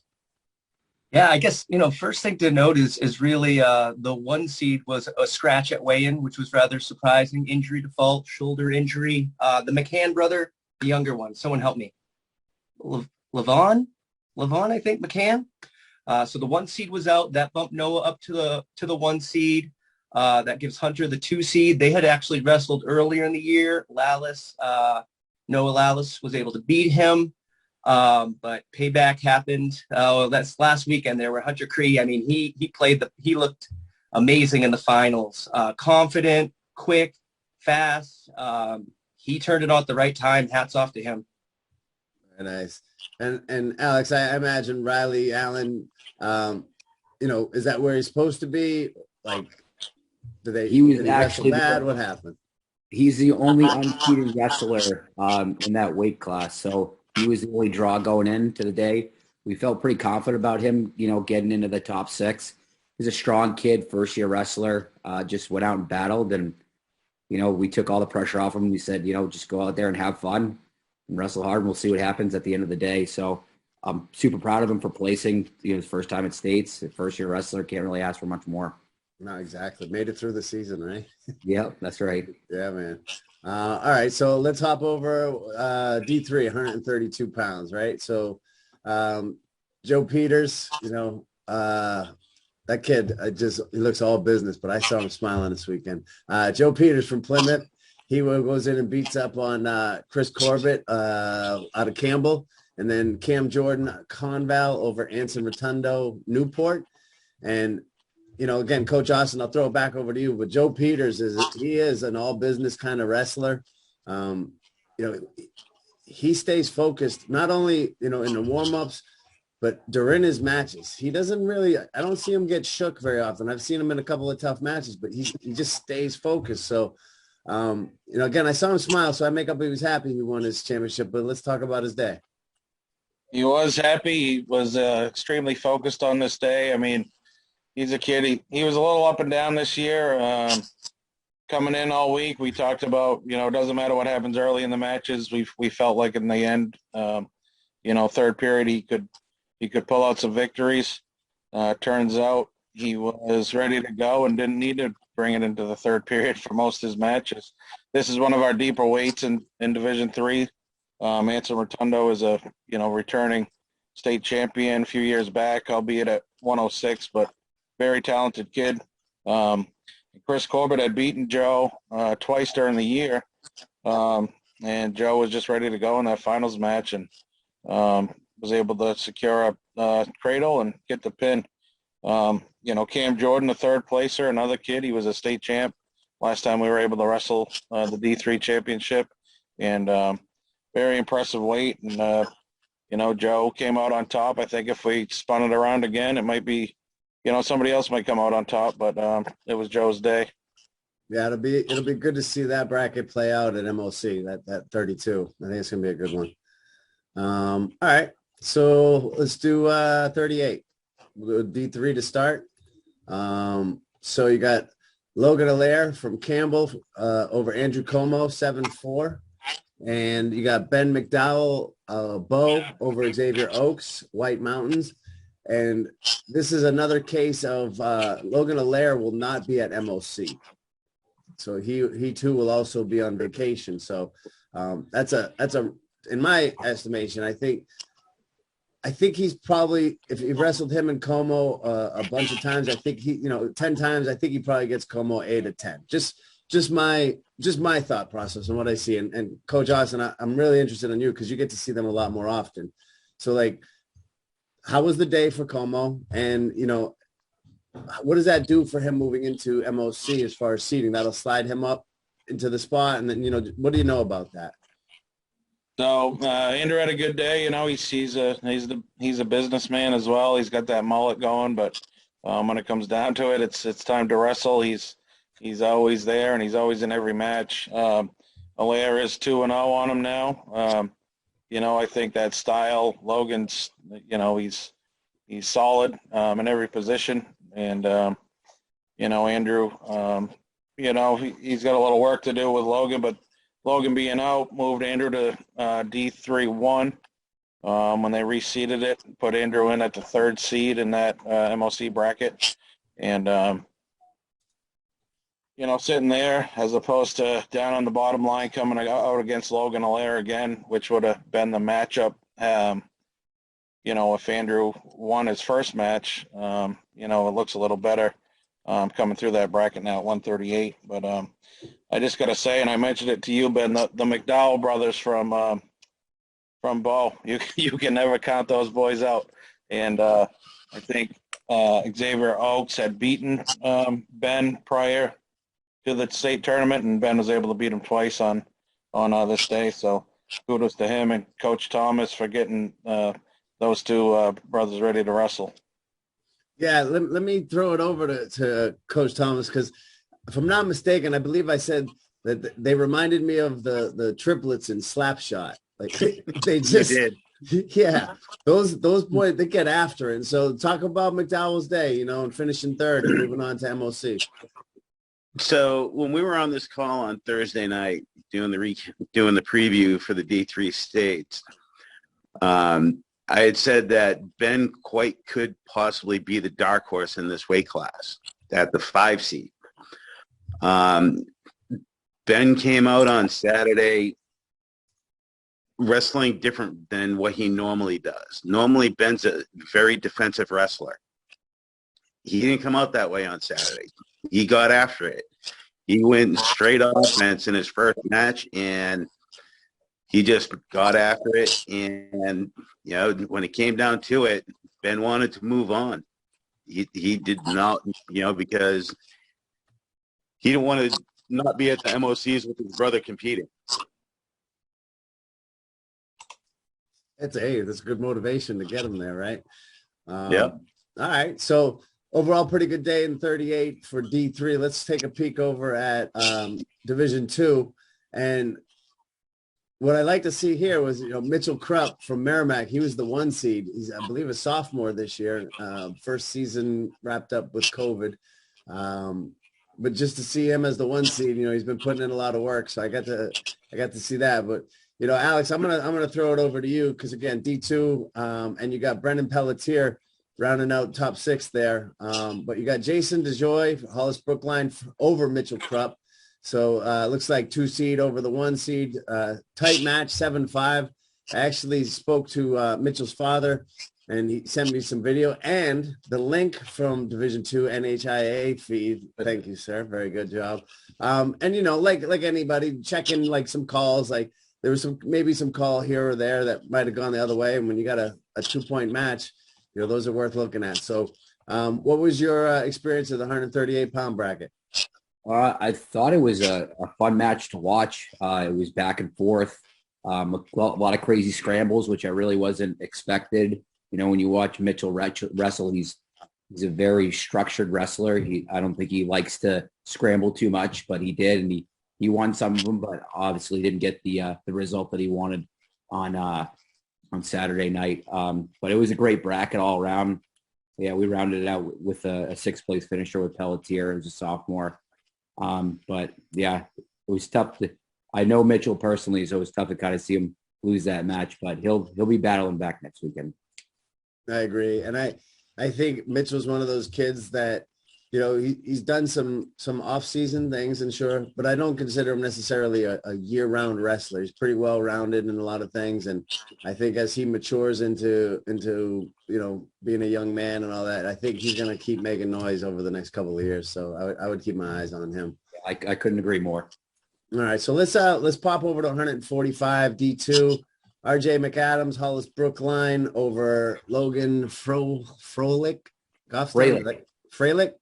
Yeah, I guess, you know, first thing to note is really the 1 seed was a scratch at weigh-in, which was rather surprising. Injury default, shoulder injury. The McCann brother, the younger one, someone help me. Levon, I think, McCann. So the 1 seed was out. That bumped Noah up to the 1 seed. That gives Hunter the 2 seed. They had actually wrestled earlier in the year. Noah Lallis was able to beat him. But payback happened. That's last weekend there where Hunter Cree, I mean, he looked amazing in the finals. Confident, quick, fast. He turned it on at the right time. Hats off to him. Very nice. And Alex, I imagine Riley Allen, you know, is that where he's supposed to be? Like, did he wrestle bad? What happened? He's the only unseeded wrestler in that weight class. So he was the only draw going into the day. We felt pretty confident about him, you know, getting into the top 6. He's a strong kid, first-year wrestler, just went out and battled. And, you know, we took all the pressure off him. We said, you know, just go out there and have fun and wrestle hard, and we'll see what happens at the end of the day. So I'm super proud of him for placing, you know, his first time at States. First-year wrestler, can't really ask for much more. No, exactly. Made it through the season, right? Yeah, that's right. Yeah, man. All right, so let's hop over D3, 132 pounds, right? So Joe Peters, you know, that kid, he looks all business, but I saw him smiling this weekend. Joe Peters from Plymouth, he goes in and beats up on Chris Corbett out of Campbell, and then Cam Jordan Conval over Anson Rotundo Newport. And you know, again, Coach Austin, I'll throw it back over to you, but Joe Peters is an all business kind of wrestler. You know, he stays focused, not only, you know, in the warm-ups, but during his matches. He doesn't really, I don't see him get shook very often. I've seen him in a couple of tough matches, but he just stays focused. So Again, I saw him smile, so I make up he was happy he won his championship, but let's talk about his day. He was happy. He was extremely focused on this day. I mean, he's a kid. He was a little up and down this year. Coming in all week, we talked about, it doesn't matter what happens early in the matches. We felt like in the end, third period, he could pull out some victories. Turns out he was ready to go and didn't need to bring it into the third period for most of his matches. This is one of our deeper weights in Division III. Anson Rotundo is a, returning state champion a few years back, albeit at 106, but very talented kid. Chris Corbett had beaten Joe twice during the year, and Joe was just ready to go in that finals match and was able to secure a cradle and get the pin. Cam Jordan, the third placer, another kid. He was a state champ last time we were able to wrestle the D3 championship, and very impressive weight. And, Joe came out on top. I think if we spun it around again, it might be, somebody else might come out on top, but it was Joe's day. Yeah, it'll be good to see that bracket play out at MOC, that 32. I think it's going to be a good one. All right, so let's do 38. We'll go D3 to start. So you got Logan Allaire from Campbell over Andrew Como, 7-4. And you got Ben McDowell, Bo over Xavier Oaks, White Mountains. And this is another case of Logan Allaire will not be at MOC. So he too will also be on vacation. So that's a in my estimation, I think he's probably, if he wrestled him and Como a bunch of times, I think 10 times, I think he probably gets Como 8 of 10. Just my thought process and what I see. And Coach Austin, I'm really interested in you because you get to see them a lot more often. So like, how was the day for Como? And, what does that do for him moving into MOC as far as seating? That'll slide him up into the spot. And then, what do you know about that? So Andrew had a good day. He's a businessman as well. He's got that mullet going, but when it comes down to it, it's time to wrestle. He's always there and he's always in every match. Allaire is 2-0 on him now. I think that style, Logan's, he's solid in every position. And, Andrew, he's got a little work to do with Logan, but Logan being out moved Andrew to D3-1 when they reseeded it, put Andrew in at the third seed in that MOC bracket. And, sitting there as opposed to down on the bottom line coming out against Logan Allaire again, which would have been the matchup, if Andrew won his first match, it looks a little better coming through that bracket now at 138. But I just got to say, and I mentioned it to you, Ben, the McDowell brothers from Bo, you can never count those boys out. And I think Xavier Oaks had beaten Ben prior to the state tournament, and Ben was able to beat him twice on this day. So kudos to him and Coach Thomas for getting those two brothers ready to wrestle. Yeah, let me throw it over to Coach Thomas, because if I'm not mistaken, I believe I said that they reminded me of the triplets in Slapshot. Like they just did. Yeah, those boys, they get after it. And so talk about McDowell's day, and finishing third and moving on to MOC. So when we were on this call on Thursday night doing the preview for the D3 states, I had said that Ben quite could possibly be the dark horse in this weight class at the 5 seed. Ben came out on Saturday wrestling different than what he normally does. Normally, Ben's a very defensive wrestler. He didn't come out that way on Saturday. He got after it. He went straight offense in his first match, and he just got after it. And, when it came down to it, Ben wanted to move on. He did not, because he didn't want to not be at the MOCs with his brother competing. That's good motivation to get him there, right? Yeah. All right. So overall, pretty good day in 38 for D3. Let's take a peek over at Division 2. And what I like to see here was, Mitchell Krupp from Merrimack. He was the 1 seed. He's, I believe, a sophomore this year. First season wrapped up with COVID. But just to see him as the 1 seed, he's been putting in a lot of work. So I got to see that. But Alex, I'm gonna throw it over to you because again, D2, and you got Brendan Pelletier rounding out top 6 there. But you got Jason DeJoy, Hollis Brookline over Mitchell Krupp. So looks like 2 seed over the 1 seed. Tight match, 7-5. I actually spoke to Mitchell's father, and he sent me some video and the link from Division 2 NHIA feed. Thank you, sir. Very good job. And like anybody, checking like some calls, like there was maybe some call here or there that might have gone the other way. And when you got a 2-point match, those are worth looking at. So what was your experience of the 138-pound bracket? I thought it was a fun match to watch. It was back and forth, a lot of crazy scrambles, which I really wasn't expected. When you watch Mitchell wrestle, he's a very structured wrestler. I don't think he likes to scramble too much, but he did, and he won some of them, but obviously didn't get the result that he wanted on Saturday night. But it was a great bracket all around. Yeah, we rounded it out with a 6th place finisher with Pelletier as a sophomore. But yeah, it was tough I know Mitchell personally, so it was tough to kind of see him lose that match, but he'll be battling back next weekend. I agree. And I think Mitchell's one of those kids that, he's done some off-season things, and sure, but I don't consider him necessarily a year-round wrestler. He's pretty well-rounded in a lot of things. And I think as he matures into being a young man and all that, I think he's going to keep making noise over the next couple of years. So I would keep my eyes on him. I couldn't agree more. All right. So let's pop over to 145 D2. RJ McAdams, Hollis Brookline over Logan Froelich. Goffstown. Freilich.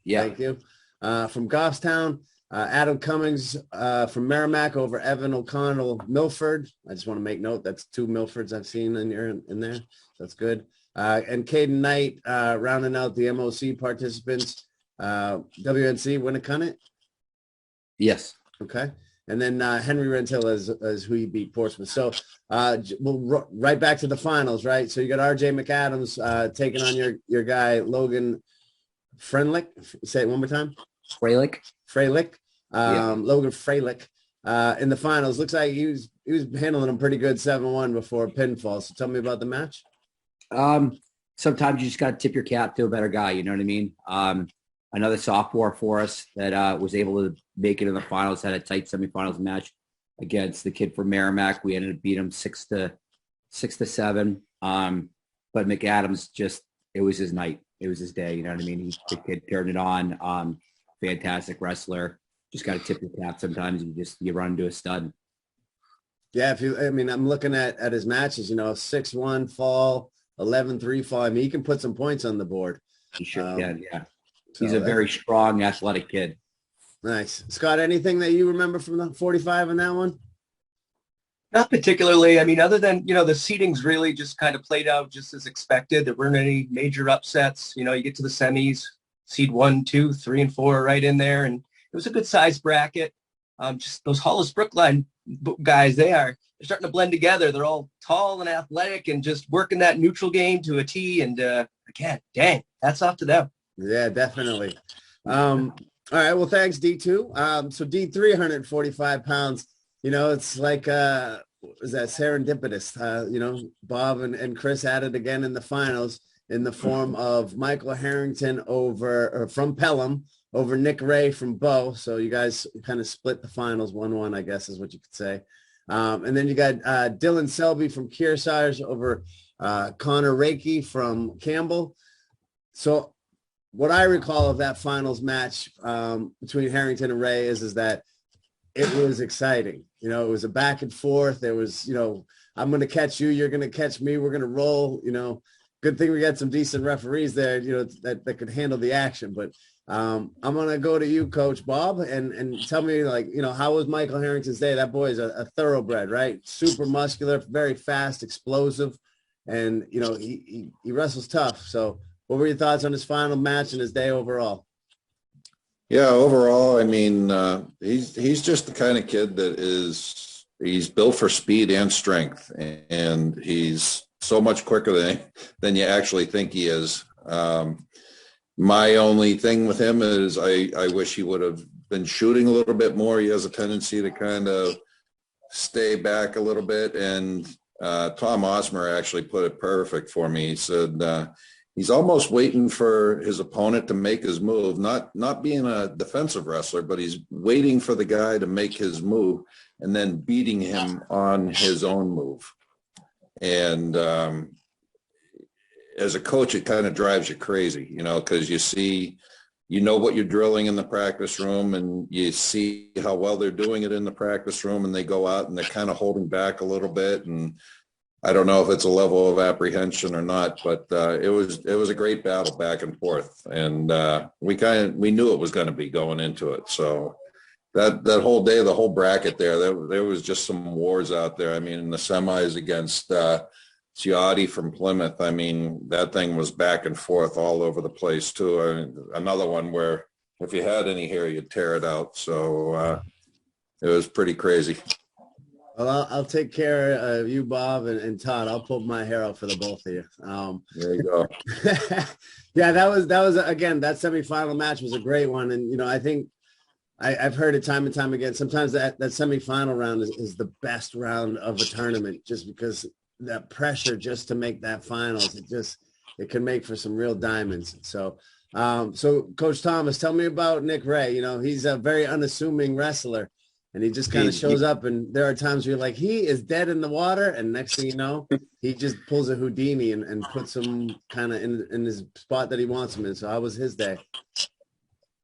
Yeah. Thank you. From Goffstown. Adam Cummings from Merrimack over Evan O'Connell, Milford. I just want to make note that's 2 Milfords I've seen in there. That's good. And Caden Knight rounding out the MOC participants. WNC Winnicott. Yes. Okay. And then Henry Rentil as who you beat Portsmouth. So we'll right back to the finals, right? So you got RJ McAdams taking on your guy Logan Freilich. Say it one more time. Freilich. Logan Freilich in the finals. Looks like he was handling him pretty good 7-1 before pinfall. So tell me about the match. Sometimes you just got to tip your cap to a better guy. You know what I mean? Another sophomore for us that was able to make it in the finals, had a tight semifinals match against the kid from Merrimack. We ended up beating him 6-7. But McAdams it was his night. It was his day. You know what I mean? The kid turned it on. Fantastic wrestler. Just got to tip your cap sometimes. You run into a stud. Yeah. I'm looking at his matches, 6-1 fall, 11-3 fall. I mean, he can put some points on the board. He sure can. Yeah. So he's a very strong, athletic kid. Nice. Scott, anything that you remember from the 45 in that one? Not particularly. I mean, other than, the seedings really just kind of played out just as expected. There weren't any major upsets. You get to the semis, seed 1, 2, 3, and 4 right in there. And it was a good size bracket. Just those Hollis Brookline guys, they're starting to blend together. They're all tall and athletic and just working that neutral game to a T. And again, dang, that's off to them. Yeah, definitely. All right. Well, thanks, D2. So D3, 145 pounds, it's like, is that serendipitous? Bob and Chris at it again in the finals in the form of Michael Harrington from Pelham over Nick Ray from Bow. So you guys kind of split the finals 1-1, I guess is what you could say. And then you got Dylan Selby from Kearsarge over Connor Reiki from Campbell. So what I recall of that finals match between Harrington and Ray is that it was exciting. It was a back and forth. There was, I'm going to catch you. You're going to catch me. We're going to roll. Good thing we got some decent referees there, that could handle the action. But I'm going to go to you, Coach Bob, and tell me, how was Michael Harrington's day? That boy is a thoroughbred, right? Super muscular, very fast, explosive. And, he wrestles tough. So what were your thoughts on his final match and his day overall? Yeah, overall, I mean, he's just the kind of kid that he's built for speed and strength, and he's so much quicker than you actually think he is. My only thing with him is I wish he would have been shooting a little bit more. He has a tendency to kind of stay back a little bit, and Tom Osmer actually put it perfect for me. He said, he's almost waiting for his opponent to make his move, not being a defensive wrestler, but he's waiting for the guy to make his move and then beating him on his own move. And as a coach, it kind of drives you crazy, because you know what you're drilling in the practice room, and you see how well they're doing it in the practice room, and they go out and they're kind of holding back a little bit. And I don't know if it's a level of apprehension or not, but it was a great battle back and forth, and we knew it was going to be going into it. So that whole day, the whole bracket there was just some wars out there. I mean, in the semis against Ciotti from Plymouth, I mean, that thing was back and forth all over the place too. I mean, another one where if you had any hair, you'd tear it out. So it was pretty crazy. Well, I'll take care of you, Bob, and Todd. I'll pull my hair out for the both of you. There you go. Yeah, that was again, that semifinal match was a great one. And, I think I've heard it time and time again. Sometimes that semifinal round is the best round of a tournament, just because that pressure just to make that finals, it can make for some real diamonds. So, so Coach Thomas, tell me about Nick Ray. He's a very unassuming wrestler. And he just kind of shows up, and there are times where you're like, he is dead in the water, and next thing you know, he just pulls a Houdini and puts him kind of in his spot that he wants him in. So how was his day?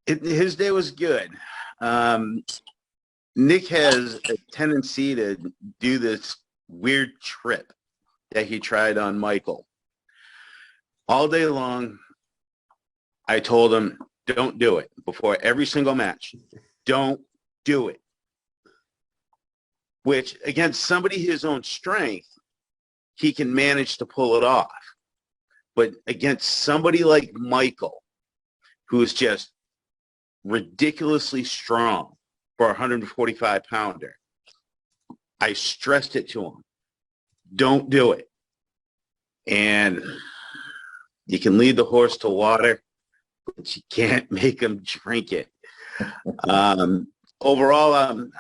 His day was good. Nick has a tendency to do this weird trip that he tried on Michael. All day long, I told him, don't do it before every single match. Don't do it. Which, against somebody his own strength, he can manage to pull it off. But against somebody like Michael, who's just ridiculously strong for a 145-pounder, I stressed it to him. Don't do it. And you can lead the horse to water, but you can't make him drink it. Overall,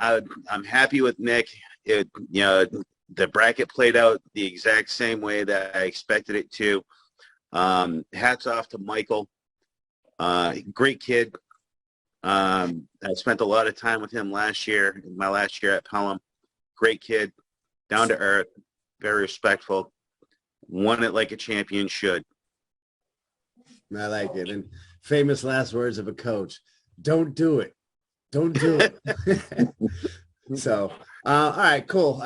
I'm happy with Nick. The bracket played out the exact same way that I expected it to. Hats off to Michael. Great kid. I spent a lot of time with him my last year at Pelham. Great kid, down to earth, very respectful. Won it like a champion should. I like it. And famous last words of a coach: don't do it. Don't do it. So, all right, cool.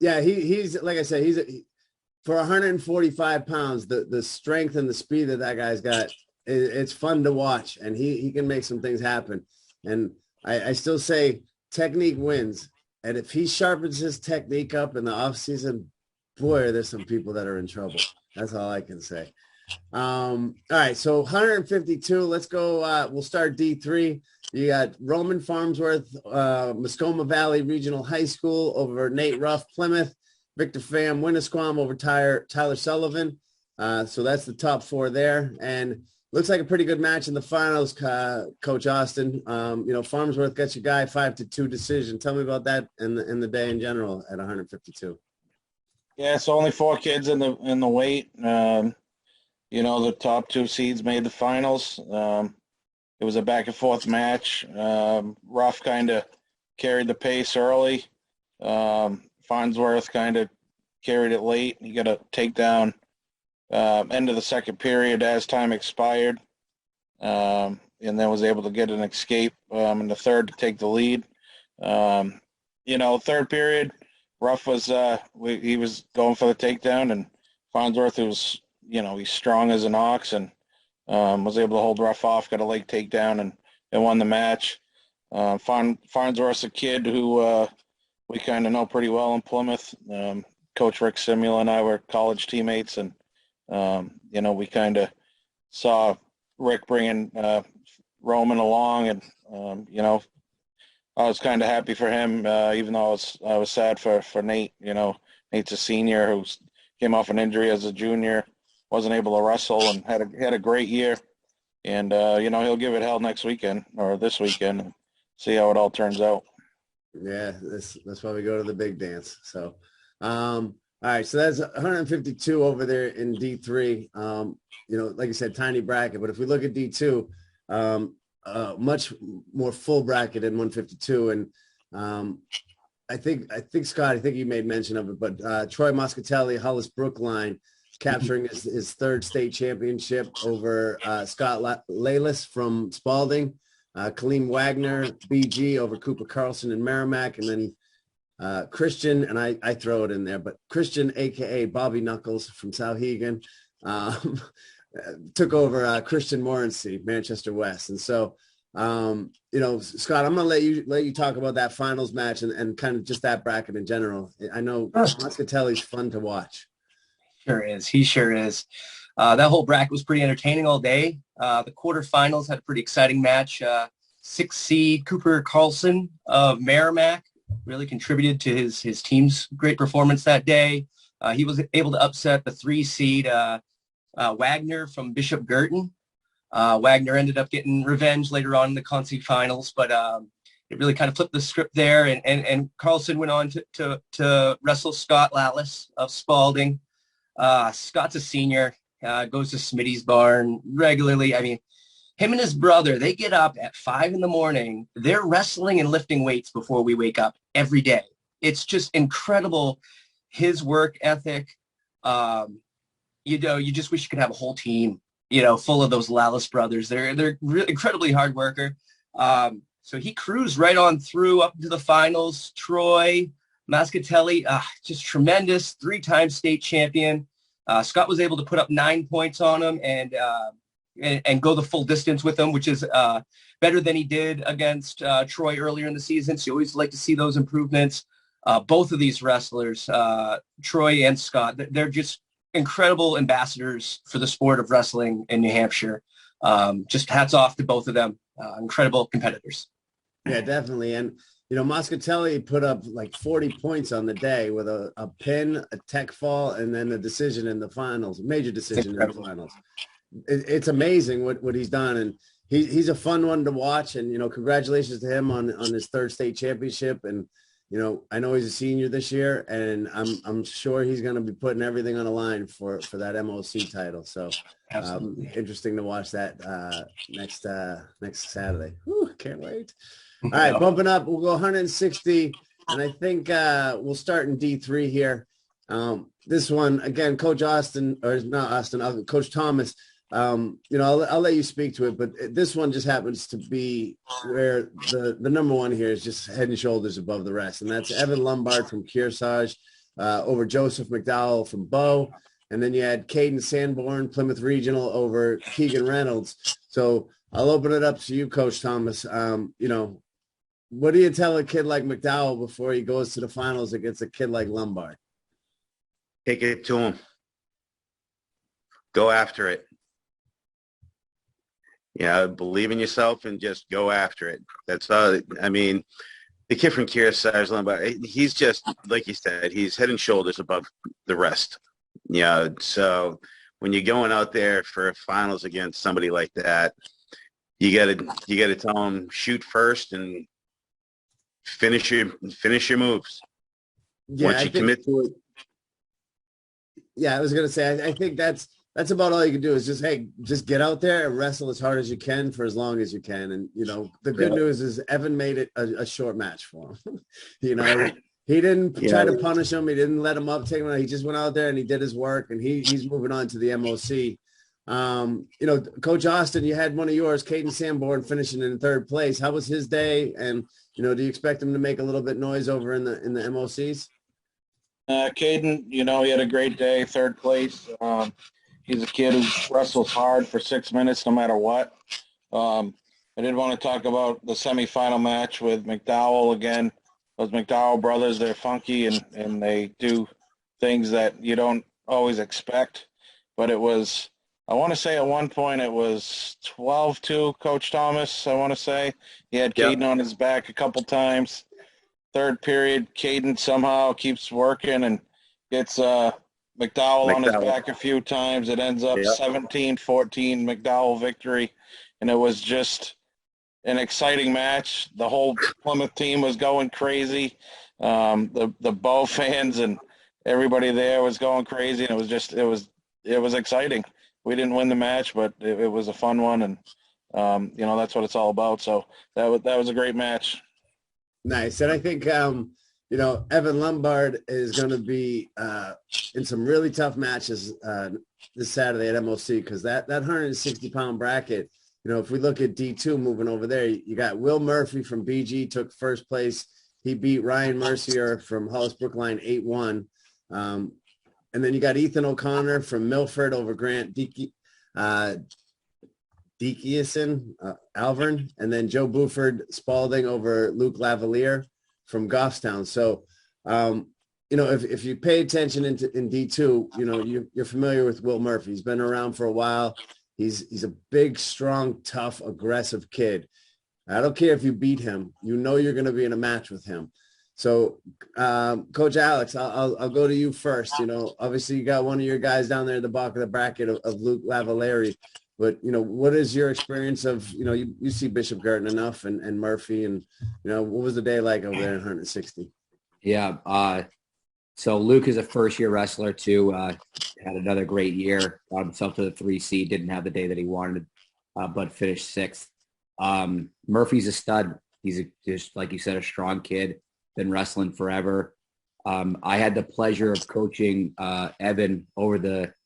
Yeah, he's like I said, for 145 pounds, the strength and the speed that guy's got, it's fun to watch, and he can make some things happen. And I still say technique wins. And if he sharpens his technique up in the off season, boy, there's some people that are in trouble. That's all I can say. All right, so 152. Let's go. We'll start D3. You got Roman Farnsworth, Mascoma Valley Regional High School over Nate Ruff, Plymouth. Victor Pham, Winnisquam over Tyler Sullivan. So that's the top four there. And looks like a pretty good match in the finals, Coach Austin. Farnsworth got your guy 5-2 decision. Tell me about that in the day in general at 152. Yeah, so only 4 kids in the weight. The top 2 seeds made the finals. It was a back and forth match. Ruff kind of carried the pace early. Farnsworth kind of carried it late. He got a takedown end of the second period as time expired, and then was able to get an escape in the third to take the lead. Third period, Ruff was he was going for the takedown, and Farnsworth was he's strong as an ox, and was able to hold Ruff off, got a leg takedown, and won the match. Farnsworth's a kid who we kind of know pretty well in Plymouth. Coach Rick Simula and I were college teammates, and we kind of saw Rick bringing Roman along, and I was kind of happy for him, even though I was sad for Nate. Nate's a senior who came off an injury as a junior, wasn't able to wrestle, and had a great year. And he'll give it hell next weekend or this weekend, and see how it all turns out. Yeah, that's why we go to the big dance. So, all right, so that's 152 over there in D3. Like I said, tiny bracket, but if we look at D2, much more full bracket in 152, and I think Scott, I think you made mention of it, but Troy Moscatelli, Hollis Brookline, capturing his third state championship over Scott Lalis from Spaulding, Kaleem Wagner, BG over Cooper Carlson and Merrimack, and then Christian, and I throw it in there, but Christian, aka Bobby Knuckles from Souhegan, took over Christian Morency, Manchester West. And so, Scott, I'm going to let you talk about that finals match and kind of just that bracket in general. I know Moscatelli's fun to watch. Sure is. He sure is. That whole bracket was pretty entertaining all day. The quarterfinals had a pretty exciting match. 6 seed Cooper Carlson of Merrimack really contributed to his team's great performance that day. He was able to upset the 3 seed Wagner from Bishop Girton. Wagner ended up getting revenge later on in the Concy finals, but it really kind of flipped the script there. And Carlson went on to wrestle Scott Latlis of Spaulding. Scott's a senior, goes to Smitty's barn regularly. I mean, him and his brother, they get up at 5 in. They're wrestling and lifting weights before we wake up every day. It's just incredible, his work ethic. You just wish you could have a whole team, full of those Lallis brothers. They're really incredibly hard worker. So he cruised right on through up to the finals. Troy Moscatelli, just tremendous, 3-time state champion. Scott was able to put up 9 points on him and go the full distance with him, which is better than he did against Troy earlier in the season. So you always like to see those improvements. Both of these wrestlers, Troy and Scott, they're just incredible ambassadors for the sport of wrestling in New Hampshire. Just hats off to both of them. Incredible competitors. Yeah, definitely. And, Moscatelli put up like 40 points on the day with a pin, a tech fall, and then a decision in the finals, major decision in the finals. It's amazing what he's done. And he's a fun one to watch. And, congratulations to him on his third state championship. And, I know he's a senior this year, and I'm sure he's going to be putting everything on the line for that MOC title. So interesting to watch that next Saturday. Whew, can't wait. All right, bumping up. We'll go 160, and I think we'll start in D3 here. This one, again, Coach Austin, or not Austin, Coach Thomas, I'll let you speak to it, but this one just happens to be where the number one here is just head and shoulders above the rest, and that's Evan Lombard from Kearsarge over Joseph McDowell from Bow, and then you had Caden Sanborn, Plymouth Regional, over Keegan Reynolds. So I'll open it up to you, Coach Thomas. What do you tell a kid like McDowell before he goes to the finals against a kid like Lombard? Take it to him. Go after it. Believe in yourself and just go after it. That's all. I mean, the kid from Kearsarge, Lombard, he's just, like you said, he's head and shoulders above the rest. So when you're going out there for finals against somebody like that, you gotta tell him, shoot first and finish your moves. Once you commit to it. Yeah, I was gonna say, I think that's about all you can do is just get out there and wrestle as hard as you can for as long as you can. And, the good news is Evan made it a short match for him. He didn't try to punish him. He didn't let him up, take him out. He just went out there and he did his work, and he's moving on to the MOC. Coach Austin, you had one of yours, Caden Sanborn, finishing in third place. How was his day? And, do you expect him to make a little bit noise over in the MOCs? Caden, he had a great day, third place. He's a kid who wrestles hard for 6 minutes no matter what. I did want to talk about the semifinal match with McDowell again. Those McDowell brothers, they're funky and they do things that you don't always expect. But it was I want to say at one point it was 12-2, Coach Thomas, I want to say. He had Yep. Caden on his back a couple times. Third period, Caden somehow keeps working and gets McDowell on his back a few times. It ends up 17-14 McDowell victory, and it was just an exciting match. The whole Plymouth team was going crazy. The Bow fans and everybody there was going crazy, and it was exciting. We didn't win the match, but it was a fun one, and that's what it's all about. So that was a great match. Nice. And I think, Evan Lombard is going to be in some really tough matches this Saturday at MOC, because that 160-pound bracket, if we look at D2 moving over there, you got Will Murphy from BG took first place. He beat Ryan Mercier from Hollis Brookline 8-1. And then you got Ethan O'Connor from Milford over Grant Deakiason, Alvern, and then Joe Buford Spaulding over Luke Lavalier from Goffstown. So, if you pay attention in D2, you're familiar with Will Murphy. He's been around for a while. He's a big, strong, tough, aggressive kid. I don't care if you beat him. You're going to be in a match with him. So, Coach Alex, I'll go to you first. Obviously you got one of your guys down there at the back of the bracket of Luke Lavalieri. But, what is your experience of, you see Bishop Girton enough and Murphy and, what was the day like over there in 160? Yeah. So Luke is a first-year wrestler too. Had another great year. Got himself to the 3 seed. Didn't have the day that he wanted, but finished 6th. Murphy's a stud. He's just like you said, a strong kid. Been wrestling forever. I had the pleasure of coaching Evan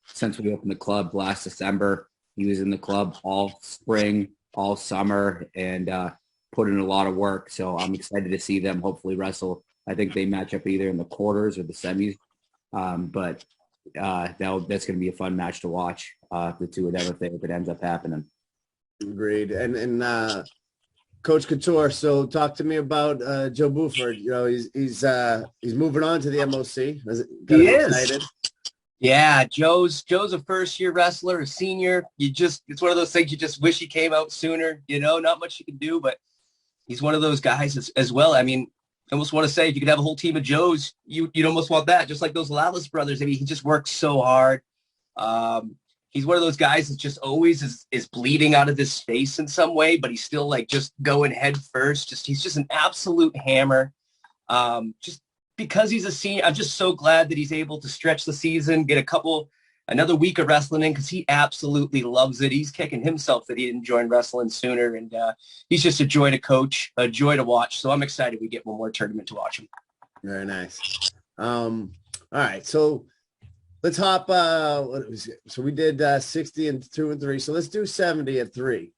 since we opened the club last December. He was in the club all spring, all summer, and put in a lot of work. So I'm excited to see them hopefully wrestle. I think they match up either in the quarters or the semis. But that's going to be a fun match to watch, the two of them, if it ends up happening. Agreed. And Coach Couture, so talk to me about Joe Buford. He's moving on to the MOC. He is. Excited. Yeah, Joe's a first-year wrestler, a senior. It's one of those things you just wish he came out sooner. Not much you can do, but he's one of those guys as well. I mean, I almost want to say if you could have a whole team of Joes, you'd almost want that, just like those Lallis brothers. I mean, he just works so hard. He's one of those guys that just always is bleeding out of this space in some way, but he's still like just going head first. He's just an absolute hammer. Just because he's a senior, I'm just so glad that he's able to stretch the season, get another week of wrestling in, because he absolutely loves it. He's kicking himself that he didn't join wrestling sooner, and he's just a joy to coach, a joy to watch. So I'm excited we get one more tournament to watch him. Very nice. All right, so let's hop. So we did 60 and 2 and 3. So let's do 70 at 3.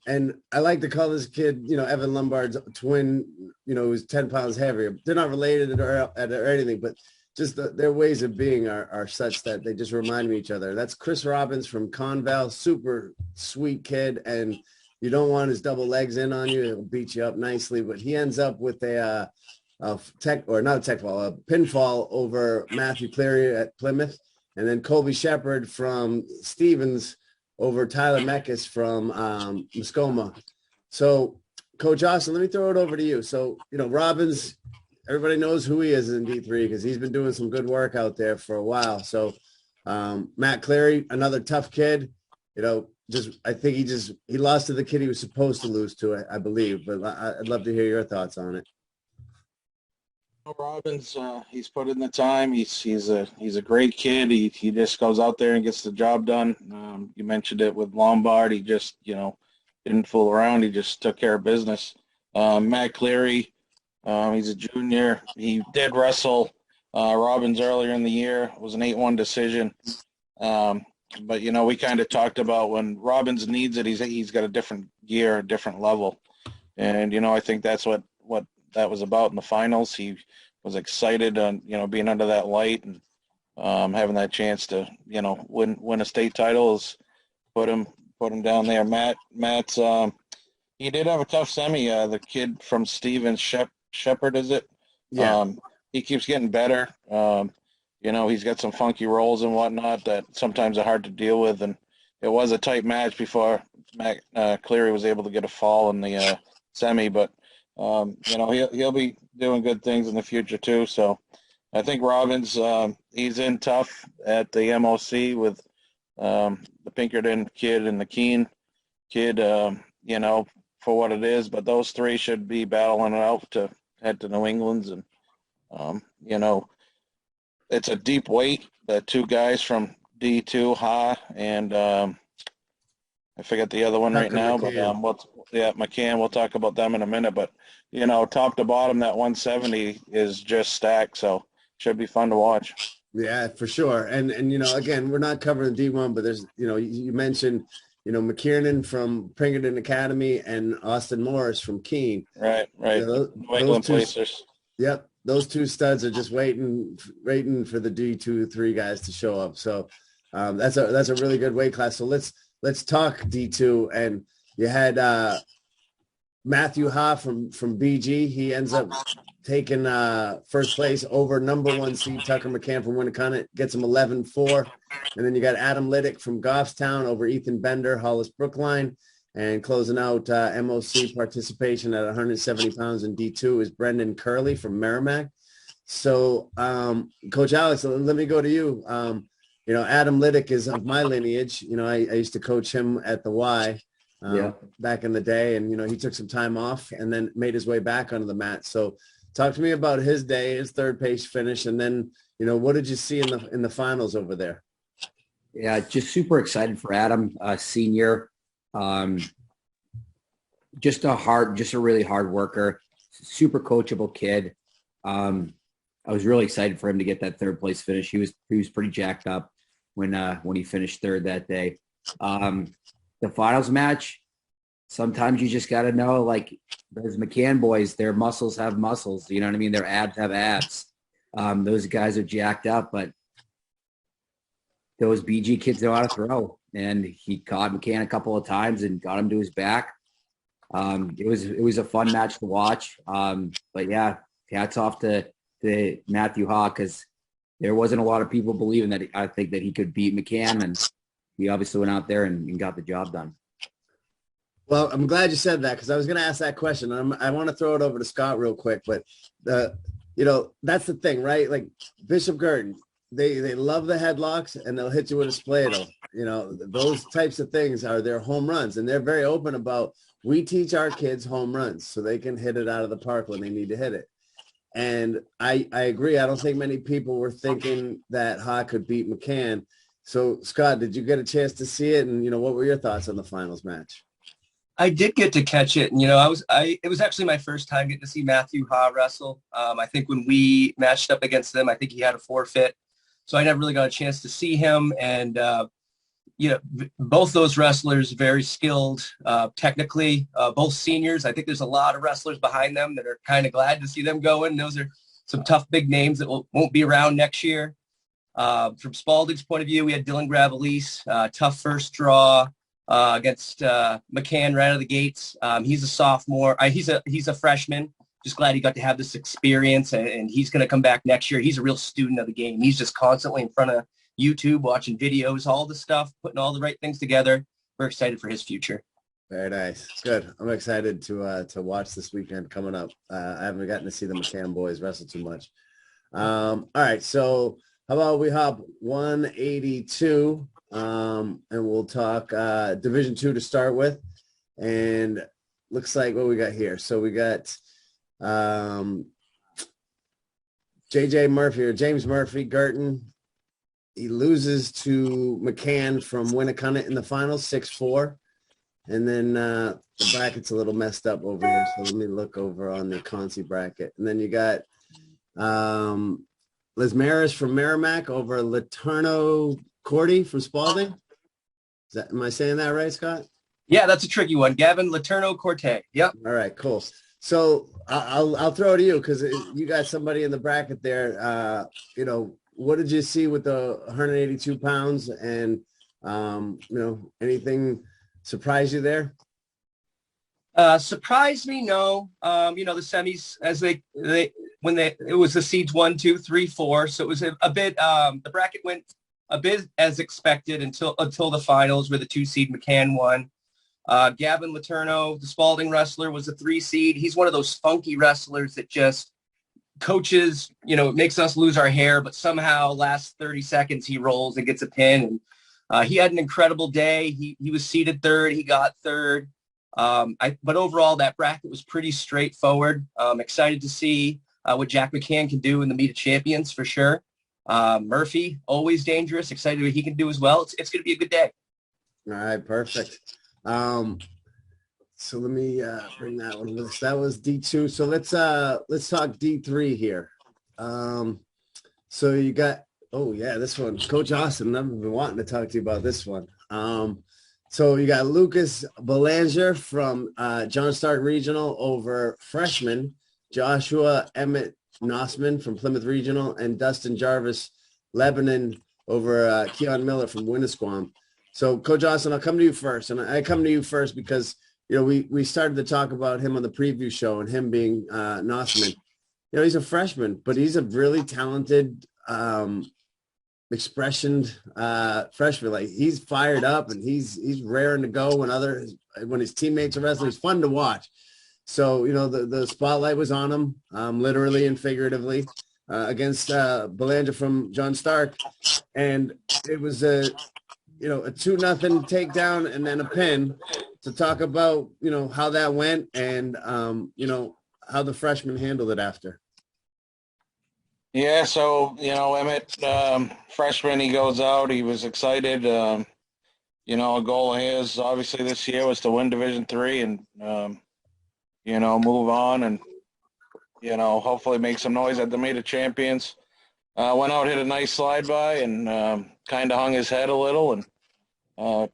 And I like to call this kid, Evan Lombard's twin, who's 10 pounds heavier. They're not related or anything, but just their ways of being are such that they just remind me of each other. That's Chris Robbins from Conval, super sweet kid. And you don't want his double legs in on you. It'll beat you up nicely. But he ends up with a pinfall over Matthew Cleary at Plymouth. And then Colby Shepard from Stevens over Tyler Meckes from Muskoma. So, Coach Austin, let me throw it over to you. So, Robbins, everybody knows who he is in D3 because he's been doing some good work out there for a while. So, Matt Cleary, another tough kid, I think he lost to the kid he was supposed to lose to, I believe. But I'd love to hear your thoughts on it. Robbins, he's put in the time. He's a great kid. He just goes out there and gets the job done. You mentioned it with Lombard. He just didn't fool around. He just took care of business. Matt Cleary, he's a junior. He did wrestle Robbins earlier in the year. It was an 8-1 decision. But we kind of talked about when Robbins needs it, he's got a different gear, a different level, and I think that's what that was about in the finals. He was excited on being under that light and having that chance to win a state title is put him down there. Matt's he did have a tough semi. The kid from Stevens, Shepard, is it? Yeah. He keeps getting better. he's got some funky rolls and whatnot that sometimes are hard to deal with. And it was a tight match before Cleary was able to get a fall in the semi, but he'll be doing good things in the future too. So I think Robbins, he's in tough at the MOC with the Pinkerton kid and the Keene kid, for what it is. But those three should be battling it out to head to New England's. And, it's a deep weight. The two guys from D2, Ha, and I forget the other one right now. McCann. But McCann. We'll talk about them in a minute. But top to bottom, that 170 is just stacked. So should be fun to watch. Yeah, for sure. And again, we're not covering D1, but there's you mentioned McKiernan from Pinkerton Academy and Austin Morris from Keene. Right. New England Placers. Yep. Those two studs are just waiting for the D2-3 guys to show up. So that's a really good weight class. So let's talk D2. And you had Matthew Ha from BG. He ends up taking first place over number 1 seed Tucker McCann from Winnicott, gets him 11-4. And then you got Adam Liddick from Goffstown over Ethan Bender, Hollis Brookline. And closing out MOC participation at 170 pounds in D2 is Brendan Curley from Merrimack. So, Coach Alex, let me go to you. Adam Liddick is of my lineage. I used to coach him at the Y back in the day. And, he took some time off and then made his way back onto the mat. So talk to me about his day, his third place finish. And then, what did you see in the finals over there? Yeah, just super excited for Adam, senior. Just a really hard worker, super coachable kid. I was really excited for him to get that third place finish. He was pretty jacked up when he finished third that day. The finals match, sometimes you just got to know, like those McCann boys, their muscles have muscles. You know what I mean? Their abs have abs. Those guys are jacked up, but those BG kids know how to throw. And he caught McCann a couple of times and got him to his back. It was a fun match to watch. But yeah, hats off to Matthew Ha, because there wasn't a lot of people believing that I think that he could beat McCann, and he obviously went out there and got the job done. Well, I'm glad you said that, because I was going to ask that question. I want to throw it over to Scott real quick, but that's the thing, right? Like Bishop Girton, they love the headlocks and they'll hit you with a spladle. Those types of things are their home runs, and they're very open about, we teach our kids home runs so they can hit it out of the park when they need to hit it. And I agree. I don't think many people were thinking that Ha could beat McCann. So Scott, did you get a chance to see it? And, what were your thoughts on the finals match? I did get to catch it. And, it was actually my first time getting to see Matthew Ha wrestle. I think when we matched up against them, I think he had a forfeit. So I never really got a chance to see him. And, both those wrestlers, very skilled technically, both seniors. I think there's a lot of wrestlers behind them that are kind of glad to see them going. Those are some tough, big names that won't be around next year. From Spaulding's point of view, we had Dylan Gravelise, tough first draw against McCann right out of the gates. He's a sophomore. He's a freshman. Just glad he got to have this experience, and he's going to come back next year. He's a real student of the game. He's just constantly in front of YouTube, watching videos, all the stuff, putting all the right things together. We're excited for his future. Very nice. Good. I'm excited to watch this weekend coming up. I haven't gotten to see the McCann boys wrestle too much. All right. So how about we hop 182 and we'll talk Division II to start with. And looks like what we got here. So we got JJ Murphy or James Murphy, Girton. He loses to McCann from Winnicott in the finals, 6-4. And then the bracket's a little messed up over here. So let me look over on the Chauncey bracket. And then you got Liz Maris from Merrimack over Laterno Cordy from Spaulding. Am I saying that right, Scott? Yeah, that's a tricky one. Gavin Laterno Corte. Yep. All right, cool. So I'll throw it to you, because you got somebody in the bracket there. What did you see with the 182 pounds, and anything surprise you there? Surprised me, no. The semis, as it was the seeds 1, 2, 3, 4. So it was a bit, the bracket went a bit as expected until the finals where the 2 seed McCann won. Gavin Letourneau, the Spaulding wrestler, was a 3 seed. He's one of those funky wrestlers that just coaches, it makes us lose our hair, but somehow last 30 seconds he rolls and gets a pin. And he had an incredible day. He was seeded 3rd. He got 3rd. But overall, that bracket was pretty straightforward. Excited to see what Jack McCann can do in the Meet of Champions for sure. Murphy, always dangerous. Excited what he can do as well. It's going to be a good day. All right, perfect. So let me bring that one. That was D2. So let's talk D3 here. So you got, oh yeah, this one, Coach Austin. I've been wanting to talk to you about this one. So you got Lucas Belanger from John Stark Regional over freshman, Joshua Emmett Nossman from Plymouth Regional, and Dustin Jarvis Lebanon over Keon Miller from Winnisquam. So Coach Austin, I'll come to you first. And I come to you first because, we started to talk about him on the preview show and him being Nossman. He's a freshman, but he's a really talented expressioned freshman. Like, he's fired up and he's raring to go when his teammates are wrestling. It's fun to watch. So, the spotlight was on him, literally and figuratively, against Belanger from John Stark. And it was a 2-0 takedown and then a pin to talk about, how that went and, how the freshman handled it after. Yeah, so, Emmett, freshman, he goes out. He was excited. A goal of his, obviously, this year was to win Division III and, move on and, hopefully make some noise at the Meet of Champions. Went out, hit a nice slide by and kind of hung his head a little. And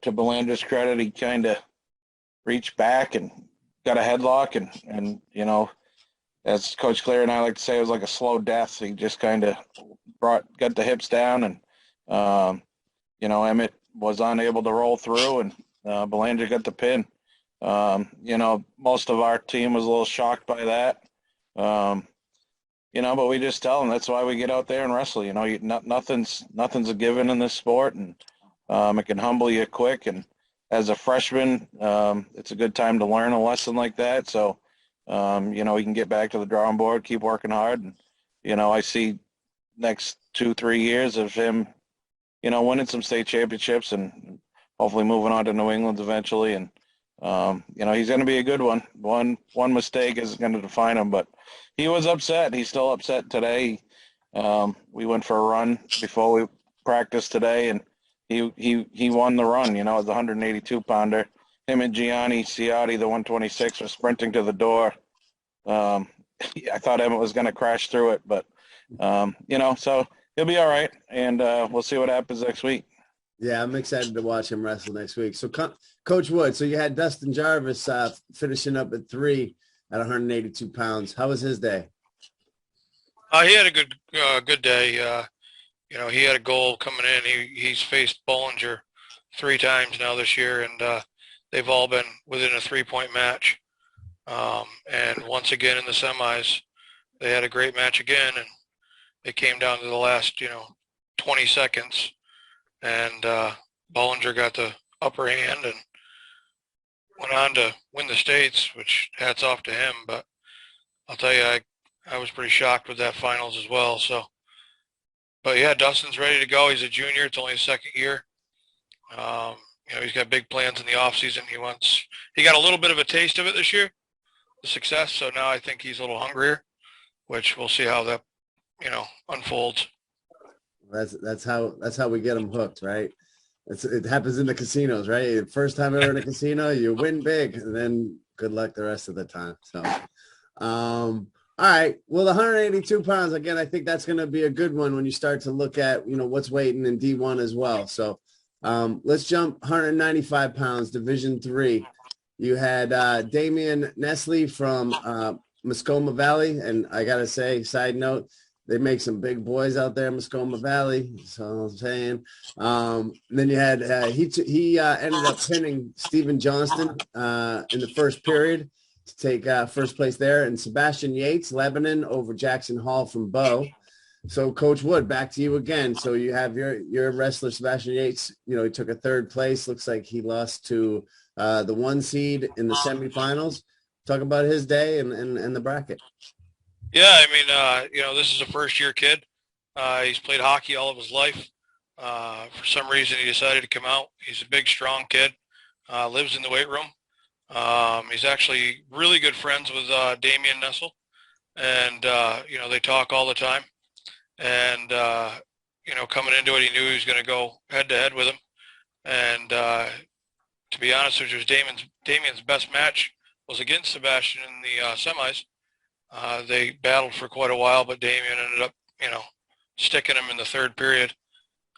to Belanger's credit, he kind of reached back and got a headlock. And as Coach Claire and I like to say, it was like a slow death. He just kind of got the hips down and, Emmett was unable to roll through and Belanger got the pin. Most of our team was a little shocked by that. But we just tell them that's why we get out there and wrestle. Nothing's a given in this sport, and it can humble you quick. And as a freshman, it's a good time to learn a lesson like that. So, we can get back to the drawing board, keep working hard. And, I see next 2-3 years of him, winning some state championships and hopefully moving on to New England eventually. And, he's going to be a good one. One mistake isn't going to define him, but he was upset. He's still upset today. We went for a run before we practiced today, and he won the run, as a 182-pounder. Him and Gianni Ciotti, the 126, were sprinting to the door. I thought Emmett was going to crash through it, but, so he'll be all right, and we'll see what happens next week. Yeah, I'm excited to watch him wrestle next week. So, Coach Wood, so you had Dustin Jarvis finishing up at 3 at 182 pounds. How was his day? He had a good day. He had a goal coming in. He's faced Bollinger 3 times now this year, and they've all been within a 3-point match. And once again in the semis, they had a great match again, and it came down to the last, 20 seconds. And Bollinger got the upper hand and went on to win the states, which hats off to him. But I'll tell you, I was pretty shocked with that finals as well. So, but yeah, Dustin's ready to go. He's a junior. It's only his 2nd year. He's got big plans in the off season. He got a little bit of a taste of it this year, the success. So now I think he's a little hungrier, which we'll see how that, unfolds. That's how we get them hooked, right? It happens in the casinos, right? First time ever in a casino, you win big, and then good luck the rest of the time. So, all right. Well, the 182 pounds, again, I think that's going to be a good one when you start to look at, what's waiting in D1 as well. So let's jump 195 pounds, Division III. You had Damian Nestle from Muscoma Valley, and I got to say, side note, they make some big boys out there in Muscoma Valley. That's all I'm saying. Then you had he ended up pinning Stephen Johnston in the first period. to take first place there. And Sebastian Yates, Lebanon, over Jackson Hall from Bow. So Coach Wood, back to you again. So you have your wrestler, Sebastian Yates, you know, he took a third place. Looks like he lost to the 1 seed in the semifinals. Talk about his day and the bracket. Yeah, I mean, you know, this is a first-year kid. He's played hockey all of his life. For some reason, he decided to come out. He's a big, strong kid. Lives in the weight room. He's actually really good friends with Damian Nessel, and you know, they talk all the time. And you know, coming into it, he knew he was going to go head-to-head with him. And to be honest, which was Damian's best match was against Sebastian in the semis. They battled for quite a while, but Damian ended up, you know, sticking him in the third period.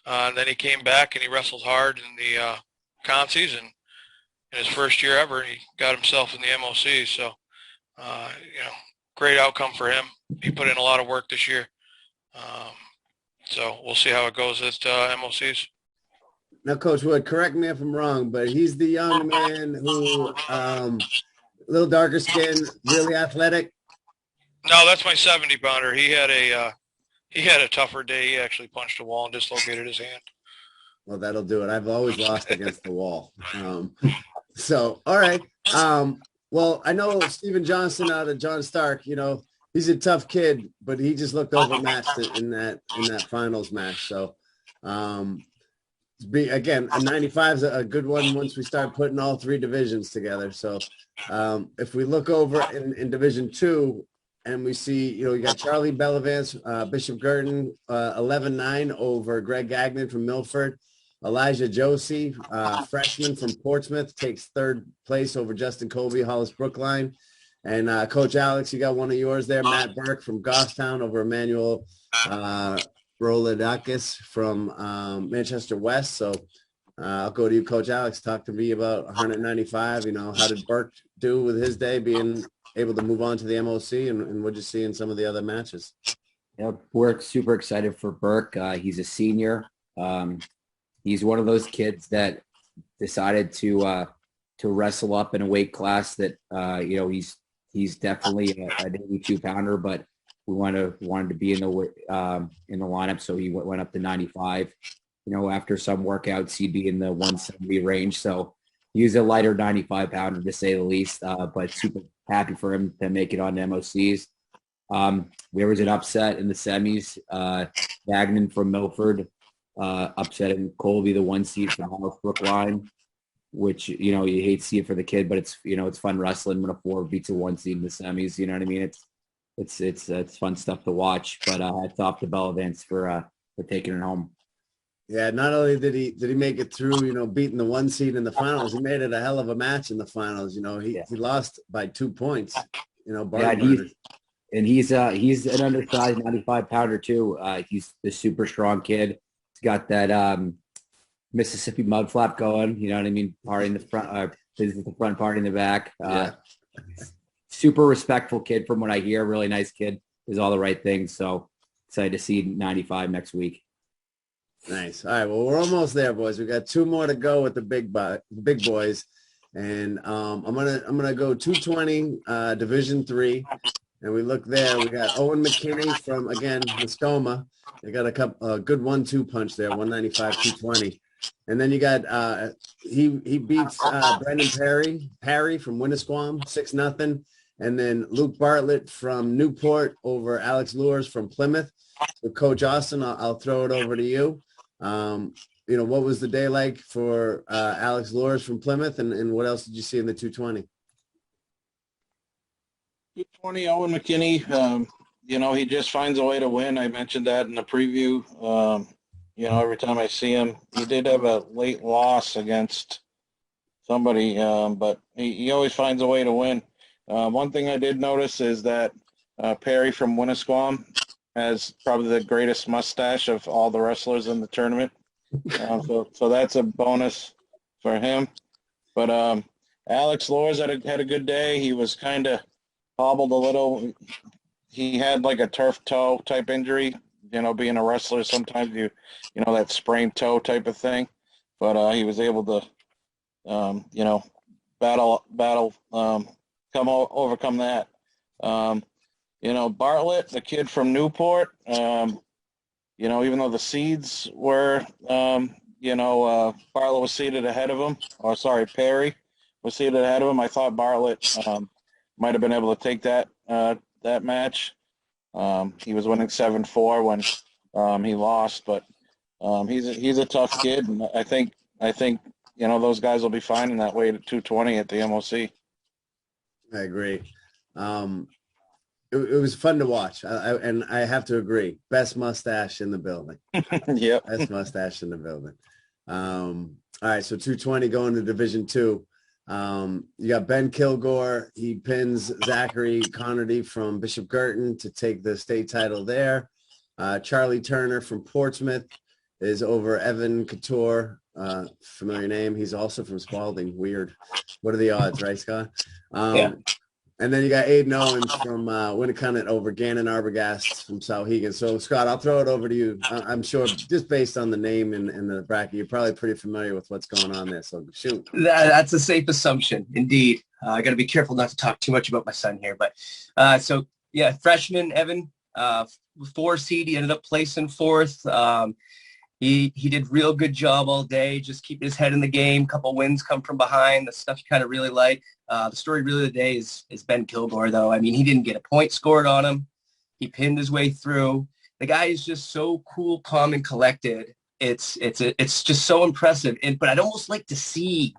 And then he came back and he wrestled hard in the consies, and in his first year ever, he got himself in the MOC. So, you know, great outcome for him. He put in a lot of work this year. So we'll see how it goes at MOCs. Now, Coach Wood, correct me if I'm wrong, but he's the young man who, a little darker skin, really athletic. No, that's my 70-pounder. He had a tougher day. He actually punched a wall and dislocated his hand. Well, that'll do it. I've always lost against the wall. So, all right. Well, I know Steven Johnson out of John Stark, you know, he's a tough kid, but he just looked overmatched in that finals match. So, again, a 95 is a good one once we start putting all 3 divisions together. So, if we look over in Division 2 and we see, you know, you got Charlie Bellavance, Bishop Girton, 11-9 over Greg Gagnon from Milford. Elijah Josie, freshman from Portsmouth, takes third place over Justin Colby, Hollis Brookline. And Coach Alex, you got one of yours there, Matt Burke from Goffstown over Emmanuel Roladakis from Manchester West. So I'll go to you, Coach Alex. Talk to me about 195. You know, how did Burke do with his day being able to move on to the MOC, and what'd you see in some of the other matches? Yeah, we're super excited for Burke. He's a senior. He's one of those kids that decided to wrestle up in a weight class that you know, he's definitely an 82-pounder, but we wanted to be in the lineup, so he went up to 95. You know, after some workouts, he'd be in the 170 range. So he's a lighter 95-pounder to say the least, but super happy for him to make it on the MOCs. There was an upset in the semis. Gagnon from Milford upsetting Colby, the 1 seed from Hollis Brookline, which, you know, you hate to see it for the kid, but it's, you know, it's fun wrestling when a 4 beats a 1 seed in the semis. You know what I mean? It's fun stuff to watch. But hats off to Bellavance for taking it home. Yeah, not only did he make it through, you know, beating the 1 seed in the finals, he made it a hell of a match in the finals. You know, he lost by 2 points. You know, he's an undersized 95-pounder too. He's the super strong kid. He's got that Mississippi mud flap going. You know what I mean? Party in the front, business the front, party in the back. Super respectful kid from what I hear. Really nice kid. Does all the right things. So excited to see 95 next week. Nice. All right. Well, we're almost there, boys. We got 2 more to go with the big boys, and I'm gonna go 220 Division 3, and we look there. We got Owen McKinney from, again, Muskoma. They got a good 1-2 punch there, 195, 220, and then you got he beats Brendan Parry from Winnisquam 6-0, and then Luke Bartlett from Newport over Alex Lures from Plymouth. So Coach Austin, I'll throw it over to you. You know, what was the day like for Alex Lures from Plymouth, and what else did you see in the 220? 220, Owen McKinney, you know, he just finds a way to win. I mentioned that in the preview. You know, every time I see him, he did have a late loss against somebody, but he always finds a way to win. One thing I did notice is that Perry from Winnisquam has probably the greatest mustache of all the wrestlers in the tournament. So that's a bonus for him. But Alex Lores had a good day. He was kind of hobbled a little. He had like a turf toe type injury. You know, being a wrestler, sometimes you know, that sprained toe type of thing. But he was able to, you know, battle, kind overcome that. Bartlett, the kid from Newport, even though the seeds were, Bartlett was seated ahead of him, Perry was seated ahead of him. I thought Bartlett might have been able to take that match. He was winning 7-4 when he lost, but he's a tough kid, and I think those guys will be fine in that weight at 220 at the MOC. I agree. It was fun to watch, and I have to agree. Best mustache in the building. Yep. Best mustache in the building. All right, so 220 going to Division II. You got Ben Kilgore. He pins Zachary Connerty from Bishop Girton to take the state title there. Charlie Turner from Portsmouth is over Evan Couture. Familiar name. He's also from Spaulding. Weird. What are the odds, right, Scott? Yeah. And then you got Aiden Owens from Winnicott over Gannon Arbogast from Sauhegan. So, Scott, I'll throw it over to you. I'm sure just based on the name and the bracket, you're probably pretty familiar with what's going on there. So, shoot. That's a safe assumption, indeed. I got to be careful not to talk too much about my son here. But freshman Evan, 4 seed, he ended up placing 4th. He did real good job all day, just keeping his head in the game. Couple wins come from behind, the stuff you kind of really like. The story really of the day is Ben Kilgore, though. I mean, he didn't get a point scored on him. He pinned his way through. The guy is just so cool, calm, and collected. It's just so impressive. But I'd almost like to see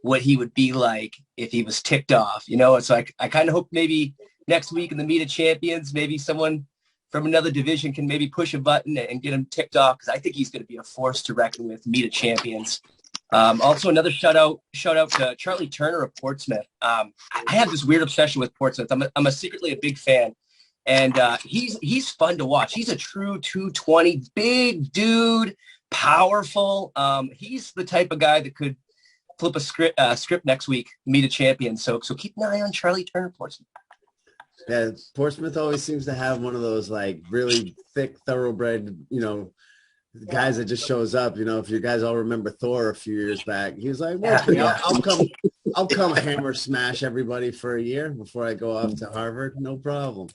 what he would be like if he was ticked off, So I kind of hope maybe next week in the Meet of Champions, maybe someone from another division can maybe push a button and get him ticked off, because I think he's going to be a force to reckon with. Meet of Champions. Also, another shout out to Charlie Turner of Portsmouth. I have this weird obsession with Portsmouth. I'm secretly a big fan, and he's fun to watch. He's a true 220, big dude, powerful. He's the type of guy that could flip a script next week. Meet of Champions. So keep an eye on Charlie Turner, Portsmouth. Yeah, Portsmouth always seems to have one of those like really thick, thoroughbred, guys that just shows up. If you guys all remember Thor a few years back, he was like, well, I'll come hammer smash everybody for a year before I go off to Harvard. No problem.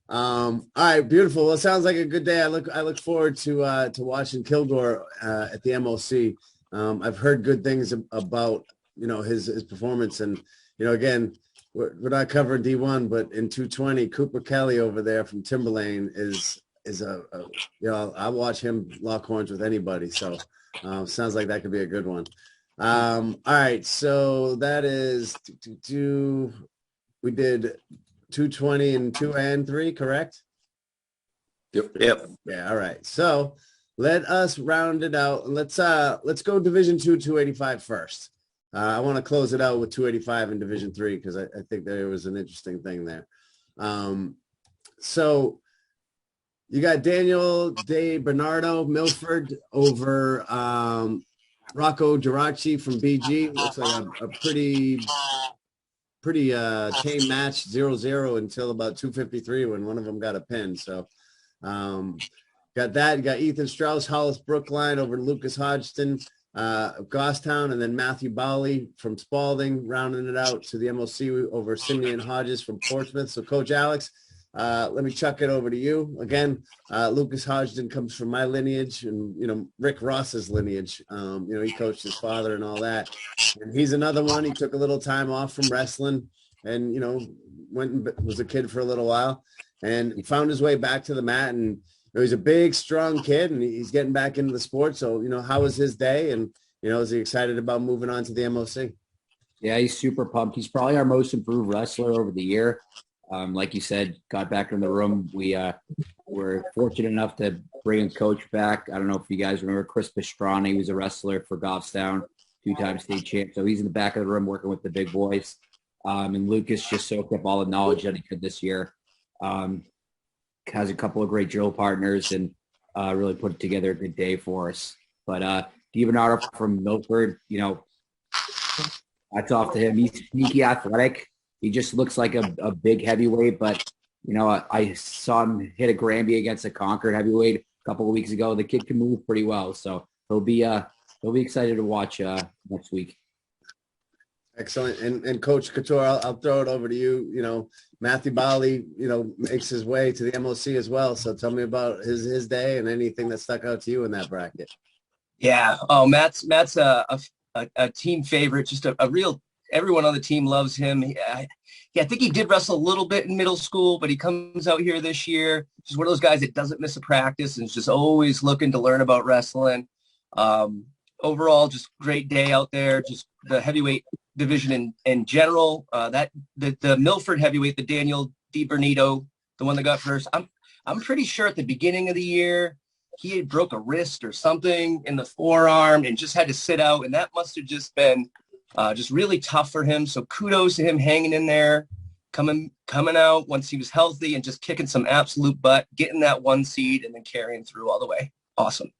All right, beautiful. Well, it sounds like a good day. I look forward to watching Kilgore at the MOC. I've heard good things about his performance, and again, we're not covering D1, but in 220, Cooper Kelly over there from Timberlane is I watch him lock horns with anybody. So sounds like that could be a good one. All right, so that is we did 220 and 2 and 3, correct? Yep. Yeah. All right. So let us round it out. Let's go Division II, 285 first. I want to close it out with 285 in Division III because I think there was an interesting thing there. So you got Daniel De Bernardo Milford over Rocco Geraci from BG. Looks like a pretty tame match, 0-0 until about 253 when one of them got a pin. So got that. You got Ethan Strauss, Hollis Brookline over Lucas Hodgson of Goffstown, and then Matthew Bowley from Spaulding rounding it out to the MOC over Simeon Hodges from Portsmouth. So Coach Alex, let me chuck it over to you again. Lucas Hodgson comes from my lineage and Rick Ross's lineage. He coached his father and all that, and he's another one. He took a little time off from wrestling and went and was a kid for a little while and he found his way back to the mat, and he's a big, strong kid, and he's getting back into the sport. So, how was his day? And, is he excited about moving on to the MOC? Yeah, he's super pumped. He's probably our most improved wrestler over the year. Like you said, got back in the room. We were fortunate enough to bring a coach back. I don't know if you guys remember Chris Pastrana. He was a wrestler for Goffstown, 2-time state champ. So he's in the back of the room working with the big boys. And Lucas just soaked up all the knowledge that he could this year. Has a couple of great drill partners and really put together a good day for us. But DiBernardo from Milford, hats off to him. He's sneaky athletic. He just looks like a big heavyweight, but I saw him hit a Granby against a Concord heavyweight a couple of weeks ago. The kid can move pretty well, so he'll be excited to watch next week. Excellent. And Coach Couture, I'll throw it over to you. Matthew Bali, makes his way to the MOC as well. So tell me about his day and anything that stuck out to you in that bracket. Yeah. Oh, Matt's a team favorite. Just a real. Everyone on the team loves him. I think he did wrestle a little bit in middle school, but he comes out here this year. Just one of those guys that doesn't miss a practice and is just always looking to learn about wrestling. Overall, just great day out there. Just the heavyweight division in general. The Milford heavyweight, the Daniel DiBernito, the one that got first. I'm pretty sure at the beginning of the year he had broke a wrist or something in the forearm and just had to sit out, and that must have just been just really tough for him. So kudos to him hanging in there, coming out once he was healthy and just kicking some absolute butt, getting that 1 seed and then carrying through all the way. Awesome.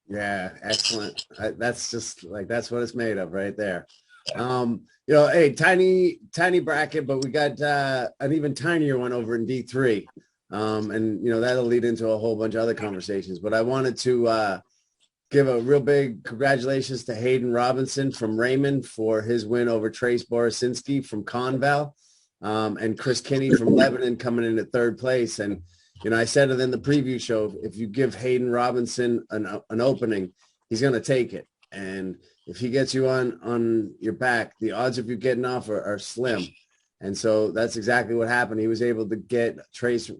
Yeah, excellent. That's just that's what it's made of right there. Hey, tiny bracket, but we got an even tinier one over in D3. And that'll lead into a whole bunch of other conversations, but I wanted to give a real big congratulations to Hayden Robinson from Raymond for his win over Trace Borisinski from Conval, and Chris Kinney from Lebanon coming in at 3rd place. And I said it in the preview show, if you give Hayden Robinson an opening, he's going to take it. And if he gets you on your back, the odds of you getting off are slim. And so that's exactly what happened. He was able to get Trace,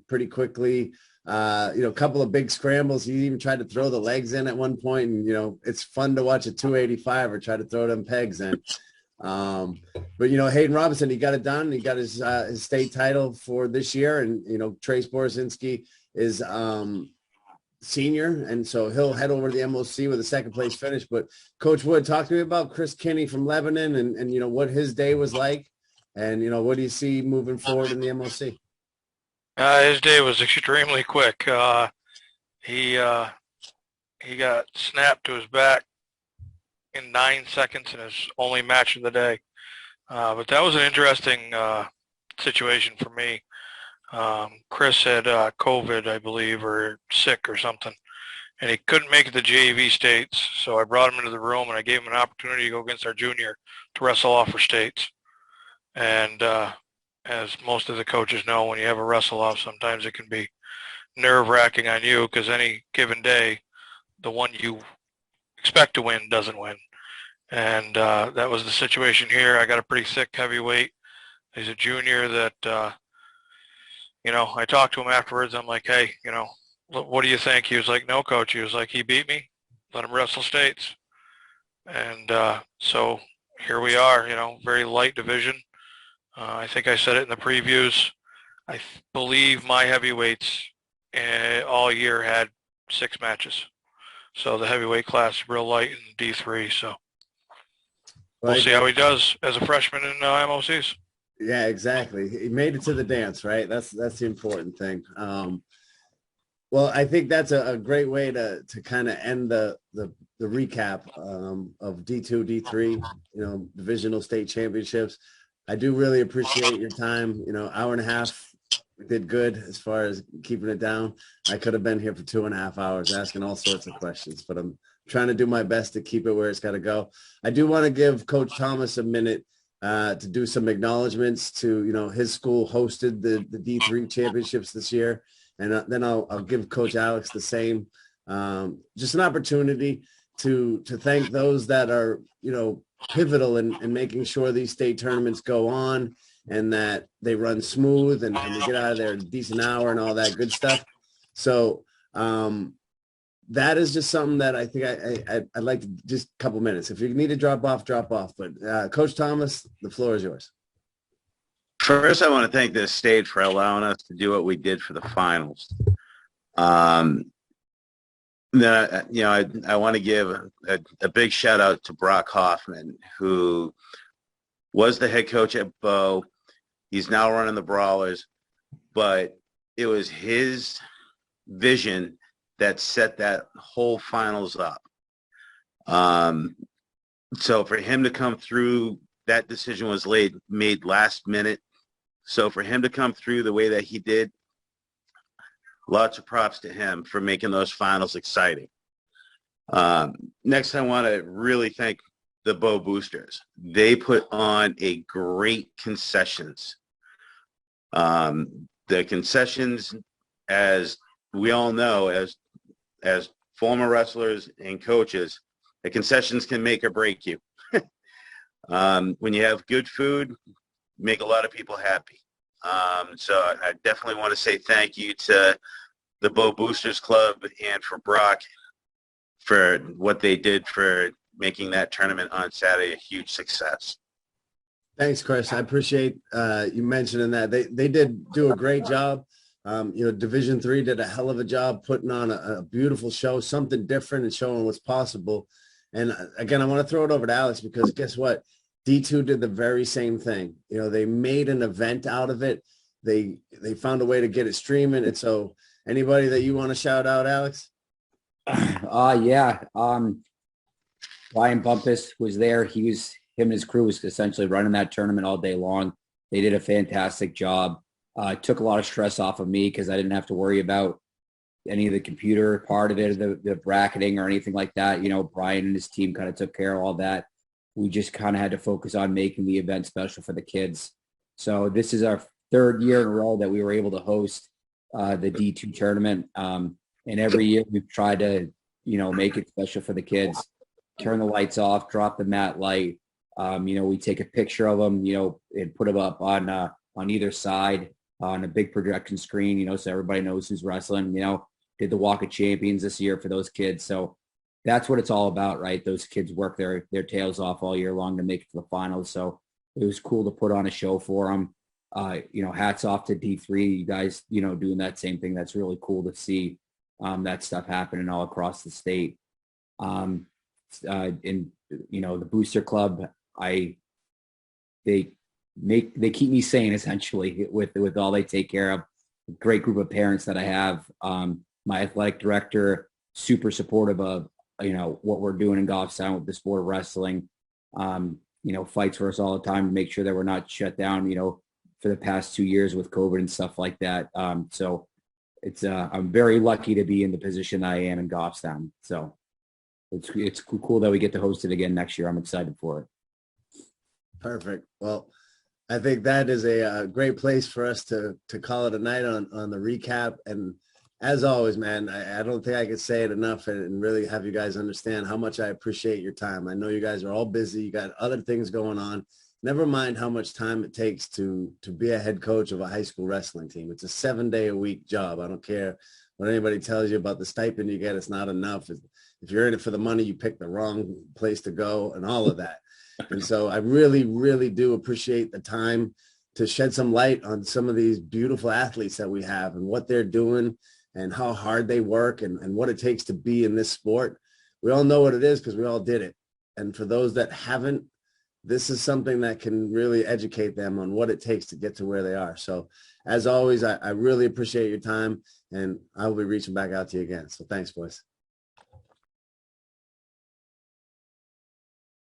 pretty quickly. A couple of big scrambles. He even tried to throw the legs in at one point. And, it's fun to watch a 285 or try to throw them pegs in. But Hayden Robinson, he got it done. He got his state title for this year. And, Trace Borisinski is senior. And so he'll head over to the MOC with a 2nd place finish. But Coach Wood, talk to me about Chris Kinney from Lebanon and what his day was like. And, what do you see moving forward in the MOC? His day was extremely quick. He got snapped to his back in 9 seconds in his only match of the day. But that was an interesting situation for me. Chris had COVID, I believe, or sick or something, and he couldn't make it to JV states. So I brought him into the room, and I gave him an opportunity to go against our junior to wrestle off for states. And as most of the coaches know, when you have a wrestle off, sometimes it can be nerve-wracking on you because any given day, the one you expect to win doesn't win. And that was the situation here. I got a pretty thick heavyweight. He's a junior that, I talked to him afterwards. I'm like, hey, what do you think? He was like, no, coach. He was like, he beat me. Let him wrestle states. And so here we are, very light division. I think I said it in the previews. I believe my heavyweights all year had 6 matches. So the heavyweight class is real light in D3. So we'll see how he does as a freshman in MOCs. Yeah, exactly. He made it to the dance, right? That's the important thing. Well, I think that's a great way to kind of end the recap of D2, D3, divisional state championships. I do really appreciate your time. Hour and a half, we did good as far as keeping it down. I could have been here for 2.5 hours asking all sorts of questions, but I'm trying to do my best to keep it where it's got to go. I do want to give Coach Thomas a minute to do some acknowledgments to, his school hosted the D3 championships this year. And then I'll give Coach Alex the same. Just an opportunity to thank those that are, pivotal in making sure these state tournaments go on and that they run smooth and we get out of there a decent hour and all that good stuff. So that is just something that I think I'd like to just a couple minutes. If you need to drop off. But Coach Thomas, the floor is yours. First, I want to thank this state for allowing us to do what we did for the finals. Then, I want to give a big shout out to Brock Hoffman, who was the head coach at Bow. He's now running the Brawlers, but it was his vision that set that whole finals up. So for him to come through, that decision was made last minute. So for him to come through the way that he did, lots of props to him for making those finals exciting. Next, I want to really thank the Bow Boosters. They put on a great concessions. The concessions, as we all know, as former wrestlers and coaches, the concessions can make or break you. When you have good food, make a lot of people happy. So I definitely want to say thank you to the Bow Boosters Club and for Brock for what they did for making that tournament on Saturday a huge success. Thanks, Chris. I appreciate you mentioning that. They did do a great job. Division III did a hell of a job putting on a beautiful show, something different and showing what's possible. And again, I want to throw it over to Alex because guess what? D2 did the very same thing. They made an event out of it. They found a way to get it streaming. And so anybody that you want to shout out, Alex? Yeah. Brian Bumpus was there. Him and his crew was essentially running that tournament all day long. They did a fantastic job. Took a lot of stress off of me because I didn't have to worry about any of the computer part of it, the bracketing or anything like that. Brian and his team kind of took care of all that. We just kind of had to focus on making the event special for the kids. So this is our third year in a row that we were able to host the D2 tournament. And every year we've tried to, make it special for the kids. Turn the lights off, drop the mat light. We take a picture of them, and put them up on either side on a big projection screen, so everybody knows who's wrestling. Did the Walk of Champions this year for those kids. So that's what it's all about, right? Those kids work their tails off all year long to make it to the finals. So it was cool to put on a show for them. Hats off to D3, you guys, doing that same thing. That's really cool to see that stuff happening all across the state. And the Booster Club, they keep me sane essentially with all they take care of. A great group of parents that I have. My athletic director, super supportive of what we're doing in Goffstown with the sport of wrestling. Fights for us all the time to make sure that we're not shut down. For the past 2 years with COVID and stuff like that. So it's I'm very lucky to be in the position I am in Goffstown. So it's cool that we get to host it again next year. I'm excited for it. Perfect. Well, I think that is a great place for us to call it a night on the recap. And as always, man, I don't think I could say it enough and really have you guys understand how much I appreciate your time. I know you guys are all busy. You got other things going on. Never mind how much time it takes to be a head coach of a high school wrestling team. It's a 7-day-a-week job. I don't care what anybody tells you about the stipend you get. It's not enough. If you're in it for the money, you pick the wrong place to go and all of that. And so I really, really do appreciate the time to shed some light on some of these beautiful athletes that we have and what they're doing and how hard they work and what it takes to be in this sport. We all know what it is because we all did it. And for those that haven't, this is something that can really educate them on what it takes to get to where they are. So as always, I really appreciate your time and I will be reaching back out to you again. So thanks, boys.